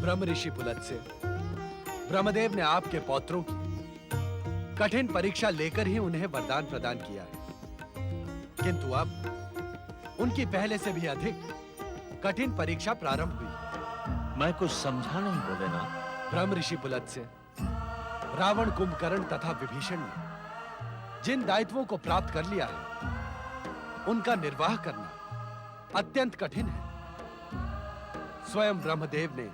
ब्रह्म ऋषि पुलत्स्य, ब्रह्मदेव ने आपके पौत्रों की कठिन परीक्षा लेकर ही उन्हें वरदान प्रदान किया है, किंतु अब उनकी पहले से भी अधिक कठिन परीक्षा प्रारंभ हुई। मैं कुछ समझा नहीं भोलेनाथ। ब्रह्म ऋषि पुलत्स्य, रावण, कुंभकर्ण तथा विभीषण ने जिन दायित्वों को प्राप्त कर लिया है, उनका निर्वाह करना अत्यंत कठिन है। स्वयं ब्रह्मदेव ने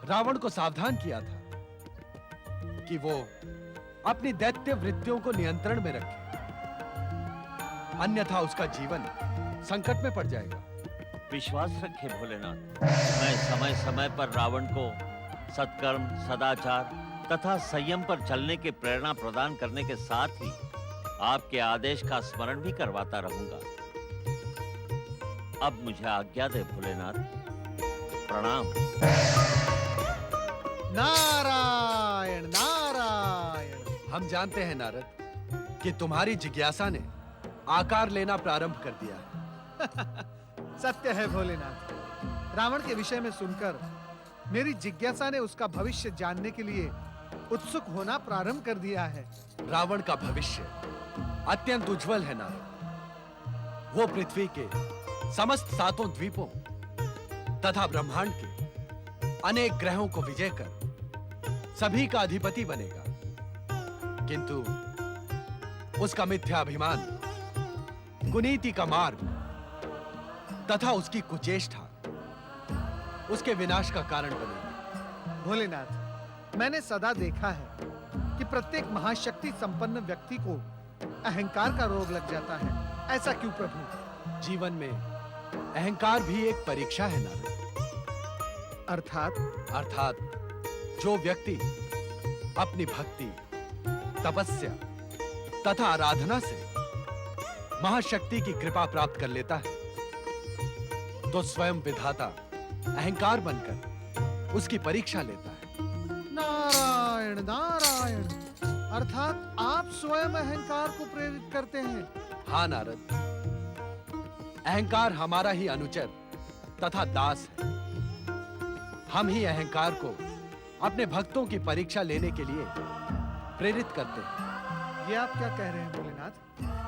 रावण को सावधान किया था कि वो अपनी दैत्य वृत्तियों को नियंत्रण में रखे, अन्यथा उसका जीवन संकट में पड़ जाएगा। विश्वास रखे भोलेनाथ, मैं समय समय पर रावण को सत्कर्म, सदाचार तथा संयम पर चलने की प्रेरणा प्रदान करने के साथ ही आपके आदेश का स्मरण भी करवाता रहूंगा। अब मुझे आज्ञा दे भोलेनाथ। प्रणाम। नारायण नारायण। हम जानते हैं नारद कि तुम्हारी जिज्ञासा ने आकार लेना प्रारंभ कर दिया है। सत्य है भोलेनाथ, रावण के विषय में सुनकर मेरी जिज्ञासा ने उसका भविष्य जानने के लिए उत्सुक होना प्रारंभ कर दिया है। रावण का भविष्य अत्यंत उज्जवल है नारद। वो पृथ्वी के समस्त 7 द्वीपों तथा ब्रह्मांड के अनेक ग्रहों को विजय कर सभी का अधिपति बनेगा, किंतु उसका मिथ्याभिमान, कुनीति का मार्ग तथा उसकी कुचेष्टा उसके विनाश का कारण बनेगी। भोलेनाथ, मैंने सदा देखा है कि प्रत्येक महाशक्ति संपन्न व्यक्ति को अहंकार का रोग लग जाता है। ऐसा क्यों प्रभु? जीवन में अहंकार भी एक परीक्षा है नारद। अर्थात जो व्यक्ति अपनी भक्ति, तपस्या तथा आराधना से महाशक्ति की कृपा प्राप्त कर लेता है, तो स्वयं विधाता अहंकार बनकर उसकी परीक्षा लेता है। नारायण नारायण, अर्थात आप स्वयं अहंकार को प्रेरित करते हैं। हाँ नारद, अहंकार हमारा ही अनुचर तथा दास है। हम ही अहंकार को अपने भक्तों की परीक्षा लेने के लिए प्रेरित करते हैं। ये आप क्या कह रहे हैं भोलेनाथ?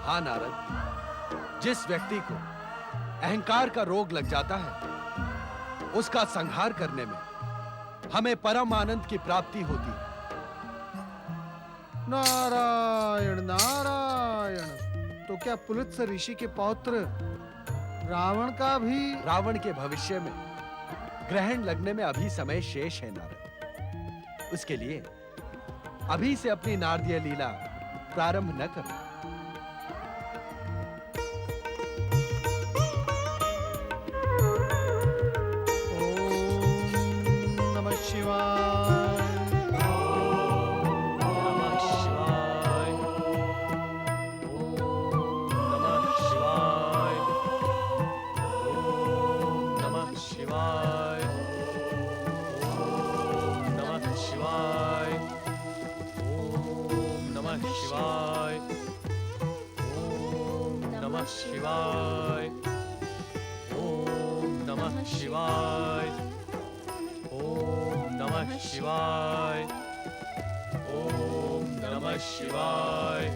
हाँ नारद, जिस व्यक्ति को अहंकार का रोग लग जाता है, उसका संहार करने में हमें परम आनंद की प्राप्ति होती है। नारायण नारायण। तो क्या पुलत्स्य ऋषि के पौत्र रावण का भी? रावण के भविष्य में ग्रहण लगने में अभी समय शेष है नारद। उसके लिए अभी से अपनी नारदीय लीला प्रारंभ न करो। ओम शिवाय। ओम नमः शिवाय। ओम नमः शिवाय। ओम नमः शिवाय।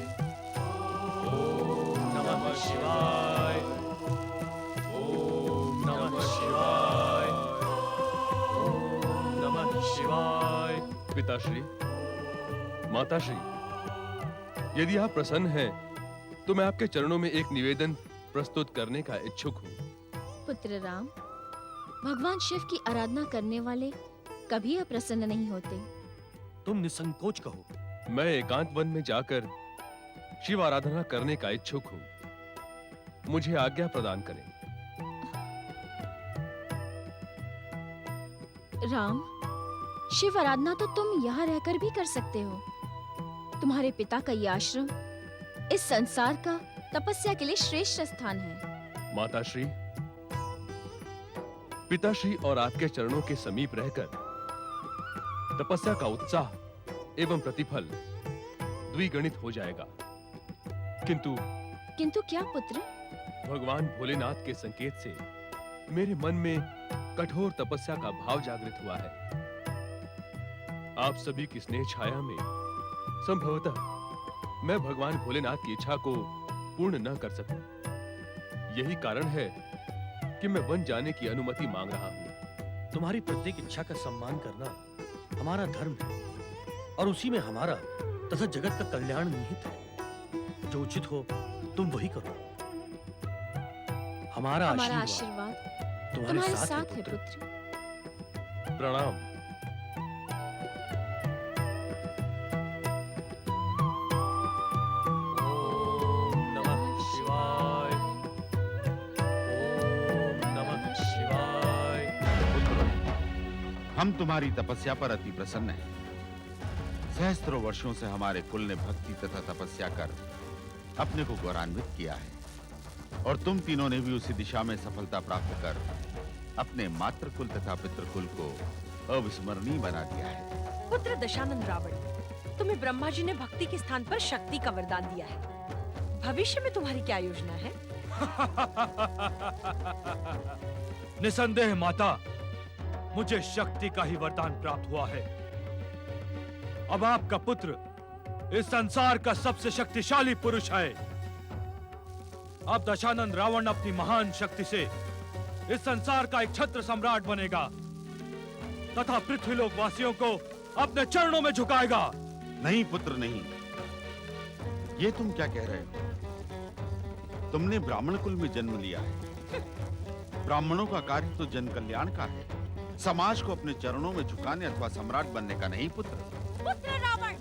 ओम नमः शिवाय। ओम नमः शिवाय। ओम नमः शिवाय। पिताश्री, माताश्री, यदि आप प्रसन्न हैं, तो मैं आपके चरणों में एक निवेदन प्रस्तुत करने का इच्छुक हूँ। पुत्र राम, भगवान शिव की आराधना करने वाले कभी अप्रसन्न नहीं होते। तुम निसंकोच कहो। मैं एकांत वन में जाकर शिव आराधना करने का इच्छुक हूँ। मुझे आज्ञा प्रदान करें। राम, शिव आराधना तो तुम यहाँ रहकर भी कर सकते हो। तुम्हारे पिता का यह आश्रम इस संसार का तपस्या के लिए श्रेष्ठ स्थान है। माताश्री, पिताश्री और आपके चरणों के समीप रहकर तपस्या का उत्साह एवं प्रतिफल द्विगुणित हो जाएगा। किंतु क्या पुत्र? भगवान भोलेनाथ के संकेत से मेरे मन में कठोर तपस्या का भाव जागृत हुआ है। आप सभी की स्नेह छाया में संभवतः मैं भगवान भोलेनाथ की इच्छा को पूर्ण न कर सकूं। यही कारण है कि मैं वन जाने की अनुमति मांग रहा हूं। तुम्हारी प्रत्येक इच्छा का सम्मान करना हमारा धर्म है और उसी में हमारा तथा जगत का कल्याण निहित है। जो उचित हो तुम वही करो। हमारा आशीर्वाद तुम्हारे साथ है पुत्र। प्रणाम। हम तुम्हारी तपस्या पर अति प्रसन्न हैं। सहस्त्रों वर्षों से हमारे कुल ने भक्ति तथा तपस्या कर अपने को गौरवान्वित किया है और तुम तीनों ने भी उसी दिशा में सफलता प्राप्त कर अपने मातृकुल तथा पितृकुल को अविस्मरणीय बना दिया है। पुत्र दशानन रावण, तुम्हें ब्रह्मा जी ने भक्ति के स्थान पर शक्ति का वरदान दिया है। भविष्य में तुम्हारी क्या योजना है? निसंदेह माता, मुझे शक्ति का ही वरदान प्राप्त हुआ है। अब आपका पुत्र इस संसार का सबसे शक्तिशाली पुरुष है। अब दशानन रावण अपनी महान शक्ति से इस संसार का एक छत्र सम्राट बनेगा तथा पृथ्वीलोक वासियों को अपने चरणों में झुकाएगा। नहीं पुत्र नहीं, ये तुम क्या कह रहे हो? तुमने ब्राह्मण कुल में जन्म लिया है। ब्राह्मणों का कार्य तो जन कल्याण का है, समाज को अपने चरणों में झुकाने अथवा सम्राट बनने का नहीं। पुत्र रावण,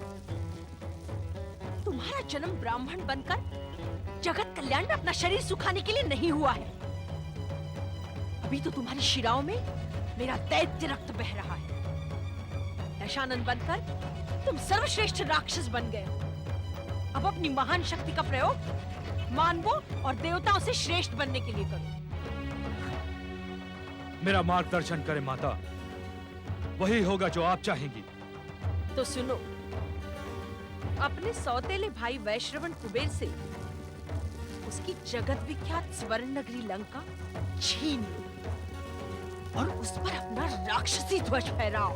तुम्हारा जन्म ब्राह्मण बनकर जगत कल्याण में अपना शरीर सुखाने के लिए नहीं हुआ है। अभी तो तुम्हारी शिराओं में मेरा दैत्य रक्त बह रहा है। दशानन बनकर तुम सर्वश्रेष्ठ राक्षस बन गए हो। अब अपनी महान शक्ति का प्रयोग मानवों और देवताओं से श्रेष्ठ बनने के लिए करो। मेरा मार्गदर्शन करें माता, वही होगा जो आप चाहेंगी। तो सुनो, अपने सौतेले भाई वैश्रवण कुबेर से उसकी जगत विख्यात स्वर्ण नगरी लंका छीन लो और उस पर अपना राक्षसी ध्वज फहराओ।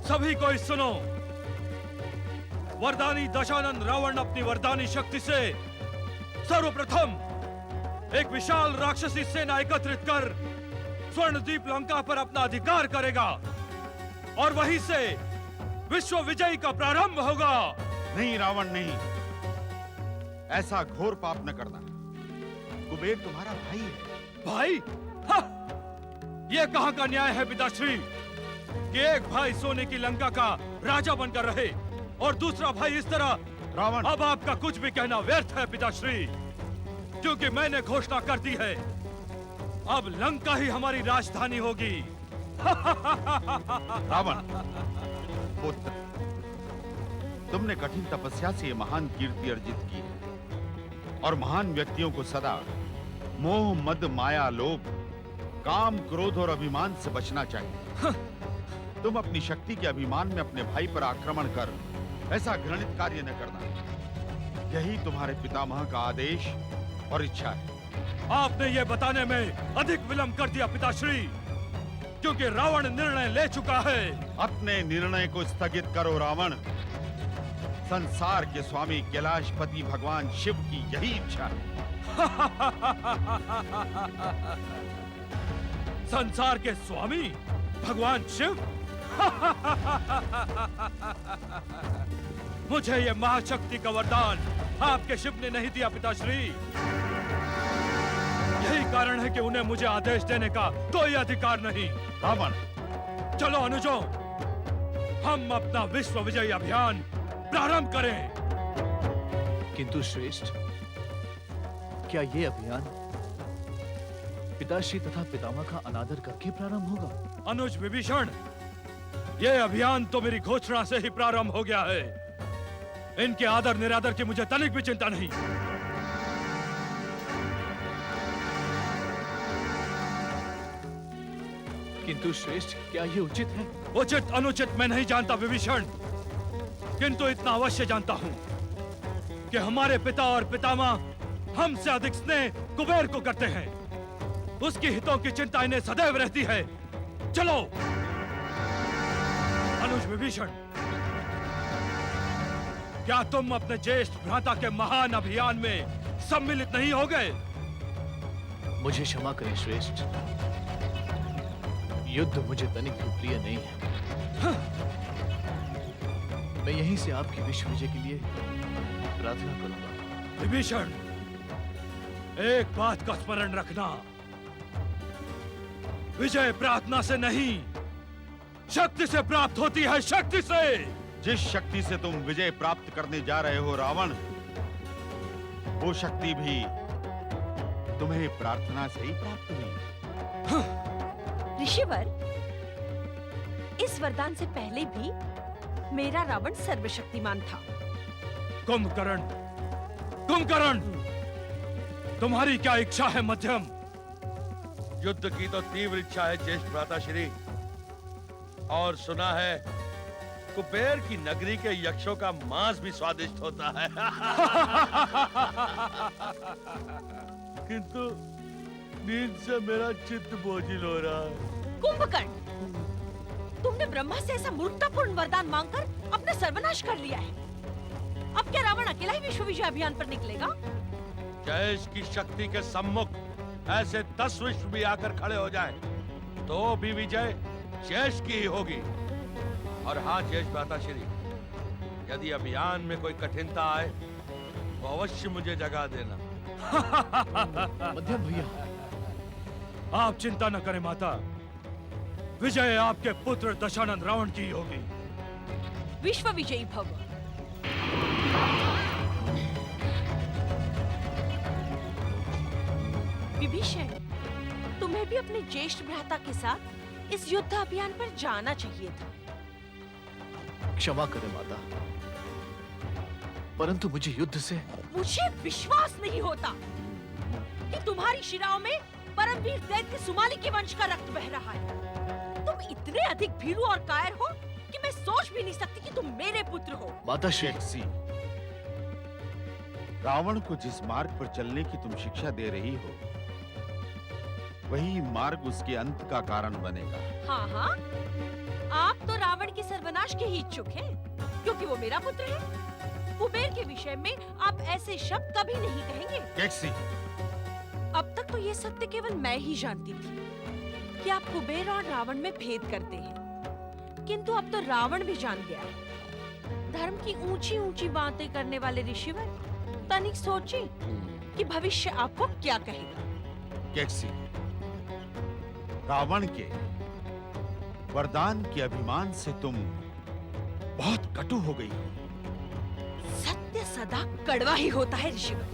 सभी कोई सुनो, वरदानी दशानन रावण अपनी वरदानी शक्ति से सर्वप्रथम एक विशाल राक्षसी सेना एकत्रित कर स्वर्णद्वीप लंका पर अपना अधिकार करेगा और वहीं से विश्व विजय का प्रारंभ होगा। नहीं रावण नहीं, ऐसा घोर पाप न करना। कुबेर तुम्हारा भाई है। भाई? ये कहां का न्याय है पिताश्री कि एक भाई सोने की लंका का राजा बनकर रहे और दूसरा भाई इस तरह? रावण, अब आपका कुछ भी कहना व्यर्थ है पिताश्री, क्योंकि मैंने घोषणा कर दी है अब लंका ही हमारी राजधानी होगी। रावण पुत्र, तुमने कठिन तपस्या से ये महान कीर्ति अर्जित की है और महान व्यक्तियों को सदा मोह मद माया लोभ काम क्रोध और अभिमान से बचना चाहिए। तुम अपनी शक्ति के अभिमान में अपने भाई पर आक्रमण कर ऐसा घृणित कार्य न करना। यही तुम्हारे पितामह का आदेश और इच्छा है। आपने ये बताने में अधिक विलंब कर दिया पिताश्री, क्योंकि रावण निर्णय ले चुका है। अपने निर्णय को स्थगित करो रावण। संसार के स्वामी कैलाशपति भगवान शिव की यही इच्छा है। संसार के स्वामी भगवान शिव? मुझे ये महाशक्ति का वरदान आपके शिव ने नहीं दिया पिताश्री। यही कारण है कि उन्हें मुझे आदेश देने का कोई अधिकार नहीं। रावण, चलो अनुजों, हम अपना विश्व विजयी अभियान प्रारंभ करें। किंतु श्रेष्ठ, क्या ये अभियान पिताश्री तथा पितामह का अनादर करके प्रारंभ होगा? अनुज विभीषण, ये अभियान तो मेरी घोषणा से ही प्रारंभ हो गया है। इनके आदर निरादर की मुझे तनिक भी चिंता नहीं। किंतु श्रेष्ठ, क्या ये उचित है? उचित अनुचित मैं नहीं जानता विभीषण, किंतु इतना अवश्य जानता हूं कि हमारे पिता और पितामह हमसे अधिक स्नेह कुबेर को करते हैं। उसके हितों की चिंता इन्हें सदैव रहती है। चलो अनुज विभीषण, क्या तुम अपने ज्येष्ठ भ्राता के महान अभियान में सम्मिलित नहीं हो गए? मुझे क्षमा करें श्रेष्ठ, युद्ध मुझे तनिक भी प्रिय नहीं है। मैं यहीं से आपकी विश्व विजय के लिए प्रार्थना करूंगा। विभीषण, एक बात का स्मरण रखना, विजय प्रार्थना से नहीं, शक्ति से प्राप्त होती है, शक्ति से। जिस शक्ति से तुम विजय प्राप्त करने जा रहे हो रावण, वो शक्ति भी तुम्हें प्रार्थना से ही प्राप्त हुई। ऋषिवर, इस वरदान से पहले भी मेरा रावण सर्वशक्तिमान था। कुंभकर्ण, कुंभकर्ण, तुम्हारी क्या इच्छा है मध्यम? युद्ध की तो तीव्र इच्छा है ज्येष्ठ भ्राता श्री, और सुना है कुबेर की नगरी के यक्षों का मांस भी स्वादिष्ट होता है। किंतु नींद से मेरा चित्त बोझिल हो रहा है। कुंभकर्ण, तुमने ब्रह्मा से ऐसा मूर्खतापूर्ण वरदान मांगकर अपना सर्वनाश कर लिया है। अब क्या रावण अकेला ही विश्व विजय अभियान पर निकलेगा? जयेश की शक्ति के सम्मुख ऐसे 10 विश्व भी आकर खड़े हो जाएं, तो भी विजय जयेश की ही होगी। और हाँ जयेश भ्राता श्री, यदि अभियान में कोई कठिनता आए तो अवश्य मुझे जगा देना। मध्यम भैया, आप चिंता न करें माता, विजय आपके पुत्र दशानंद रावण की ही होगी। विश्व विजयी भव। विभीषण, तुम्हें भी अपने ज्येष्ठ भ्राता के साथ इस युद्ध अभियान पर जाना चाहिए था। क्षमा करें माता, परंतु मुझे युद्ध से मुझे विश्वास नहीं होता कि तुम्हारी शिराओं में परमवीर दैत्य सुमाली के वंश का रक्त बह रहा है। तुम इतने अधिक भीरू और कायर हो कि मैं सोच भी नहीं सकती कि तुम मेरे पुत्र हो। माता श्री, रावण को जिस मार्ग पर चलने की तुम शिक्षा दे रही हो, वही मार्ग उसके अंत का कारण बनेगा। हाँ हाँ, आप तो रावण के सर्वनाश के ही इच्छुक हैं, क्योंकि वो मेरा पुत्र है। कुबेर के विषय में आप ऐसे शब्द कभी नहीं कहेंगे। कैक्सी, अब तक तो ये सत्य केवल मैं ही जानती थी कि आप कुबेर और रावण में भेद करते हैं, किंतु अब तो रावण भी जान गया है। धर्म की ऊंची ऊंची बातें करने वाले ऋषिवर, तनिक सोचिए कि भविष्य आपको क्या कहेगा। कैक्सी, रावण के वरदान के अभिमान से तुम बहुत कटु हो गई हो। सत्य सदा कड़वा ही होता है ऋषिवर।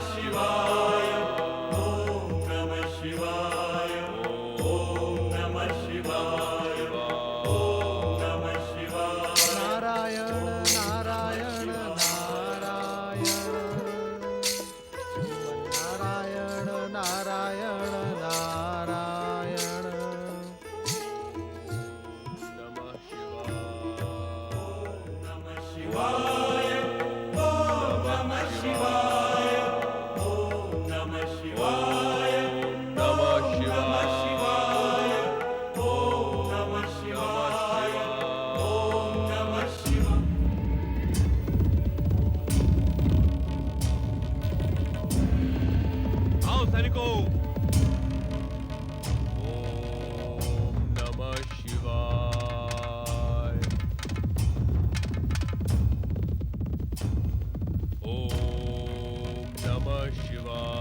शिवाय, ओम नमः शिवाय। शिवाय ओम नमः शिवाय ओम नमः शिवाय नमः शिवाय ओम नमः शिवाय ओम नमः शिवाय। आओ सैनिकों, ओम नमः शिवाय। ओम नमः शिवाय।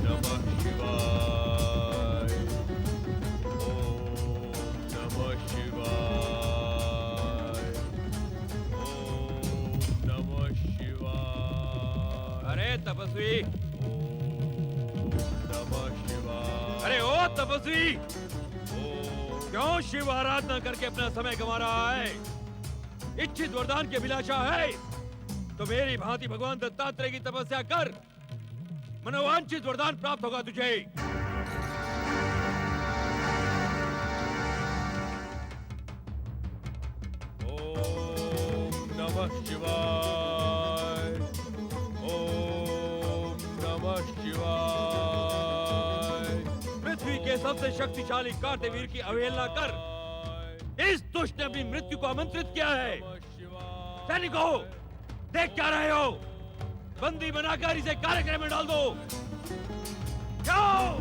नमः शिवाय। ओम नमः शिवाय। ओम नमः शिवाय। अरे तपस्वी, नमः शिवाय। अरे ओ तपस्वी, क्यों शिव आराधना करके अपना समय गंवा रहा है? इच्छित वरदान की अभिलाषा है तो मेरी भांति भगवान दत्तात्रेय की तपस्या कर, मनोवांछित वरदान प्राप्त होगा तुझे। ओम नमः शिवाय। ओम नमः शिवाय। पृथ्वी के सबसे शक्तिशाली कार्तवीर की अवहेलना कर, इस दुष्ट ने अपनी मृत्यु को आमंत्रित किया है। सैनिकों, देख क्या रहे हो? बंदी बनाकर इसे कार्यक्रम में डाल दो। जाओ।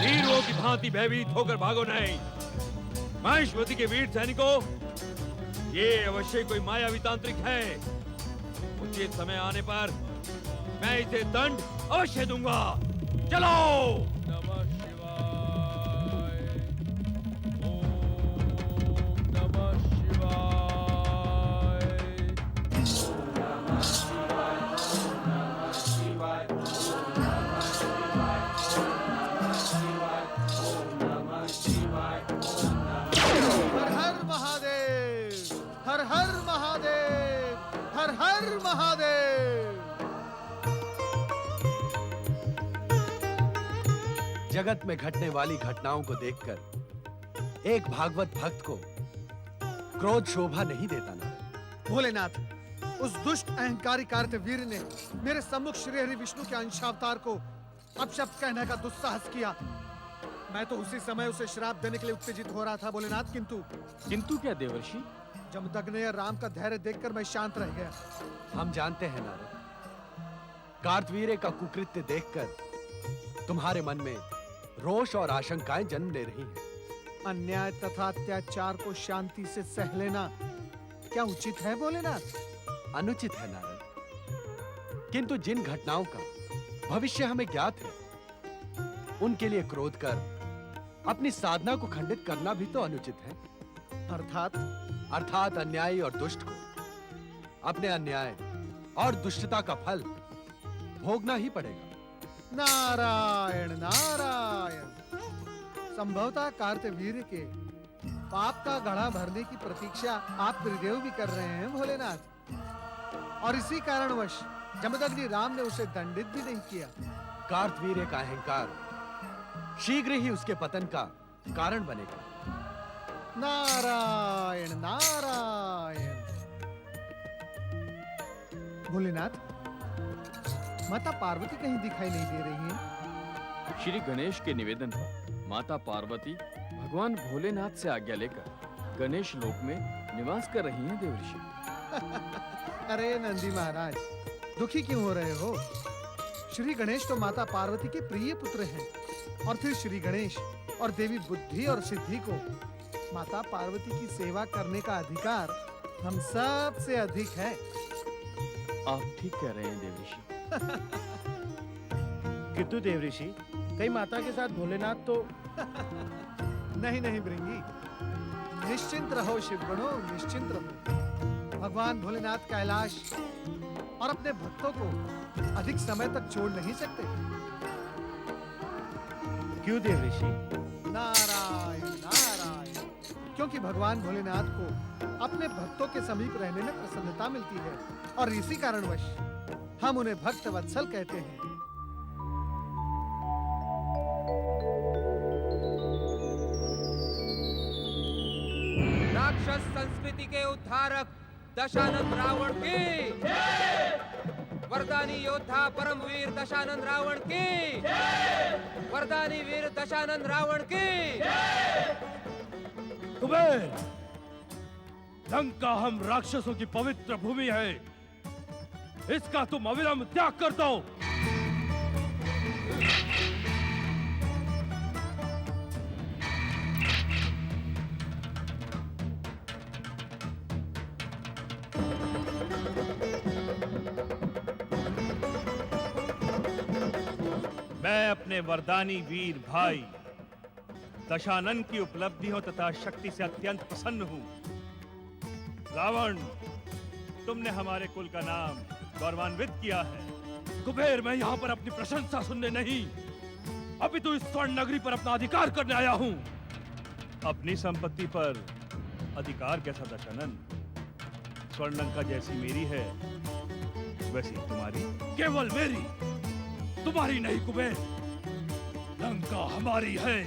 वीरों की भांति भयभीत होकर भागो नहीं। महेश्वती के वीर सैनिकों, ये अवश्य कोई मायावी तांत्रिक है। उचित समय आने पर मैं इसे दंड अवश्य दूंगा। चलो। नमः शिवाय। ओम नमः शिवाय। हर हर महादेव, हर हर महादेव, हर हर महादेव। जगत में घटने वाली घटनाओं को देखकर एक भागवत भक्त को क्रोध शोभा नहीं देता ना। भोलेनाथ, उस दुष्ट अहंकारी कार्तवीर ने मेरे सम्मुख श्री हरि विष्णु के अंशावतार को अपशब्द कहने का दुस्साहस किया। मैं तो उसी समय उसे श्राप देने के लिए उत्तेजित हो रहा था भोलेनाथ, किंतु क्या देवर्षि? जमदग्नि और राम का धैर्य देखकर मैं शांत रह गया। हम जानते हैं नारद, कार्तवीर्य का कुकृत्य देखकर तुम्हारे मन में रोष और आशंकाएं जन्म ले रही हैं। अन्याय तथा अत्याचार को शांति से सह लेना क्या उचित है भोलेनाथ? अनुचित है नारद, किंतु जिन घटनाओं का भविष्य हमें ज्ञात है, उनके लिए क्रोध कर अपनी साधना को खंडित करना भी तो अनुचित है। अर्थात अन्यायी और दुष्ट को अपने अन्याय और दुष्टता का फल भोगना ही पड़ेगा। नारायण नारायण। संभवतः कार्तवीर्य के पाप का घड़ा भरने की प्रतीक्षा आप त्रिदेव भी कर रहे हैं भोलेनाथ, और इसी कारणवश जमदग्नि राम ने उसे दंडित भी नहीं किया। कार्तवीर्य का अहंकार शीघ्र ही उसके पतन का कारण बनेगा। नारायण नारायण। भोलेनाथ, माता पार्वती कहीं दिखाई नहीं दे रही हैं। श्री गणेश के निवेदन पर माता पार्वती भगवान भोलेनाथ से आज्ञा लेकर गणेश लोक में निवास कर रही हैं देवर्षि। अरे नंदी महाराज, दुखी क्यों हो रहे हो? श्री गणेश तो माता पार्वती के प्रिय पुत्र हैं, और फिर श्री गणेश और देवी बुद्धि और सिद्धि को माता पार्वती की सेवा करने का अधिकार हम सब से अधिक है। आप ठीक कह रहे हैं देवर्षि। किंतु देवऋषि, कई माता के साथ भोलेनाथ तो नहीं नहीं भृंगी, निश्चिंत रहो शिवगणों, निश्चिंत रहो। भगवान भोलेनाथ कैलाश और अपने भक्तों को अधिक समय तक छोड़ नहीं सकते। क्यों देवऋषि? नारायण नारायण नारायण। क्योंकि भगवान भोलेनाथ को अपने भक्तों के समीप रहने में प्रसन्नता मिलती है और इसी कारणवश हम उन्हें भक्त वत्सल कहते हैं। राक्षस संस्कृति के उद्धारक दशानन रावण की, वरदानी योद्धा परमवीर दशानन रावण की, वरदानी वीर दशानन रावण की। कुबेर, लंका हम राक्षसों की पवित्र भूमि है, इसका तुम अविलंब त्याग कर दो। मैं अपने वरदानी वीर भाई दशानन की उपलब्धियों तथा शक्ति से अत्यंत प्रसन्न हूं। रावण, तुमने हमारे कुल का नाम गौरवान्वित किया है। कुबेर, मैं यहाँ पर अपनी प्रशंसा सुनने नहीं, अभी तो इस स्वर्ण नगरी पर अपना अधिकार करने आया हूँ। अपनी संपत्ति पर अधिकार कैसा दशानन? स्वर्ण लंका जैसी मेरी है वैसी तुम्हारी। केवल मेरी, तुम्हारी नहीं कुबेर। लंका हमारी है,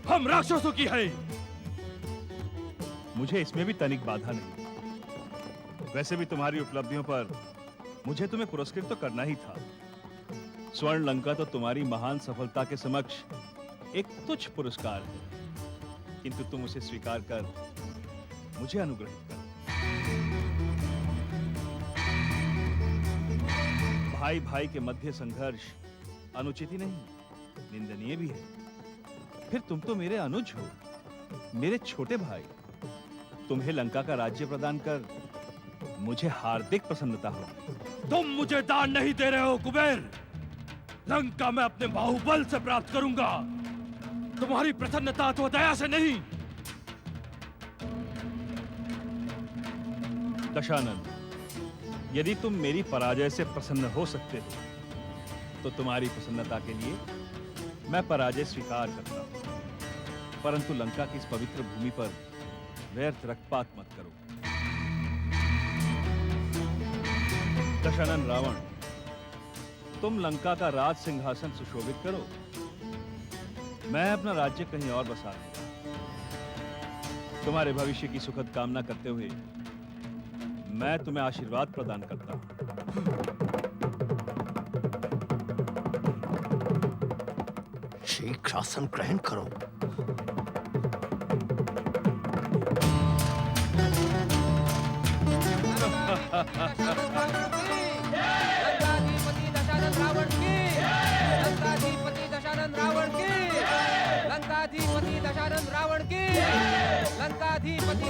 हम राक्षसों की है। मुझे इसमें भी तनिक बाधा नहीं। वैसे भी तुम्हारी उपलब्धियों पर मुझे तुम्हें पुरस्कृत तो करना ही था। स्वर्ण लंका तो तुम्हारी महान सफलता के समक्ष एक तुच्छ पुरस्कार है, किंतु तुम उसे स्वीकार कर मुझे अनुग्रहित करो। भाई भाई के मध्य संघर्ष अनुचित ही नहीं, निंदनीय भी है। फिर तुम तो मेरे अनुज हो, मेरे छोटे भाई। तुम्हें लंका का राज्य प्रदान कर मुझे हार्दिक प्रसन्नता हो। तुम मुझे दान नहीं दे रहे हो कुबेर। लंका मैं अपने बाहुबल से प्राप्त करूंगा, तुम्हारी प्रसन्नता तो दया से नहीं। दशानन, यदि तुम मेरी पराजय से प्रसन्न हो सकते हो तो तुम्हारी प्रसन्नता के लिए मैं पराजय स्वीकार करता हूं, परंतु लंका की इस पवित्र भूमि पर व्यर्थ रक्तपात मत करो। दशानन रावण, तुम लंका का राज सिंहासन सुशोभित करो, मैं अपना राज्य कहीं और बसा लूंगा। तुम्हारे भविष्य की सुखद कामना करते हुए मैं तुम्हें आशीर्वाद प्रदान करता हूं। शीघ्र आसन ग्रहण करो। लंकाधिपति दशानन रावण की, लंकाधिपति दशानन रावण की, लंकाधिपति दशानन रावण की, लंकाधिपति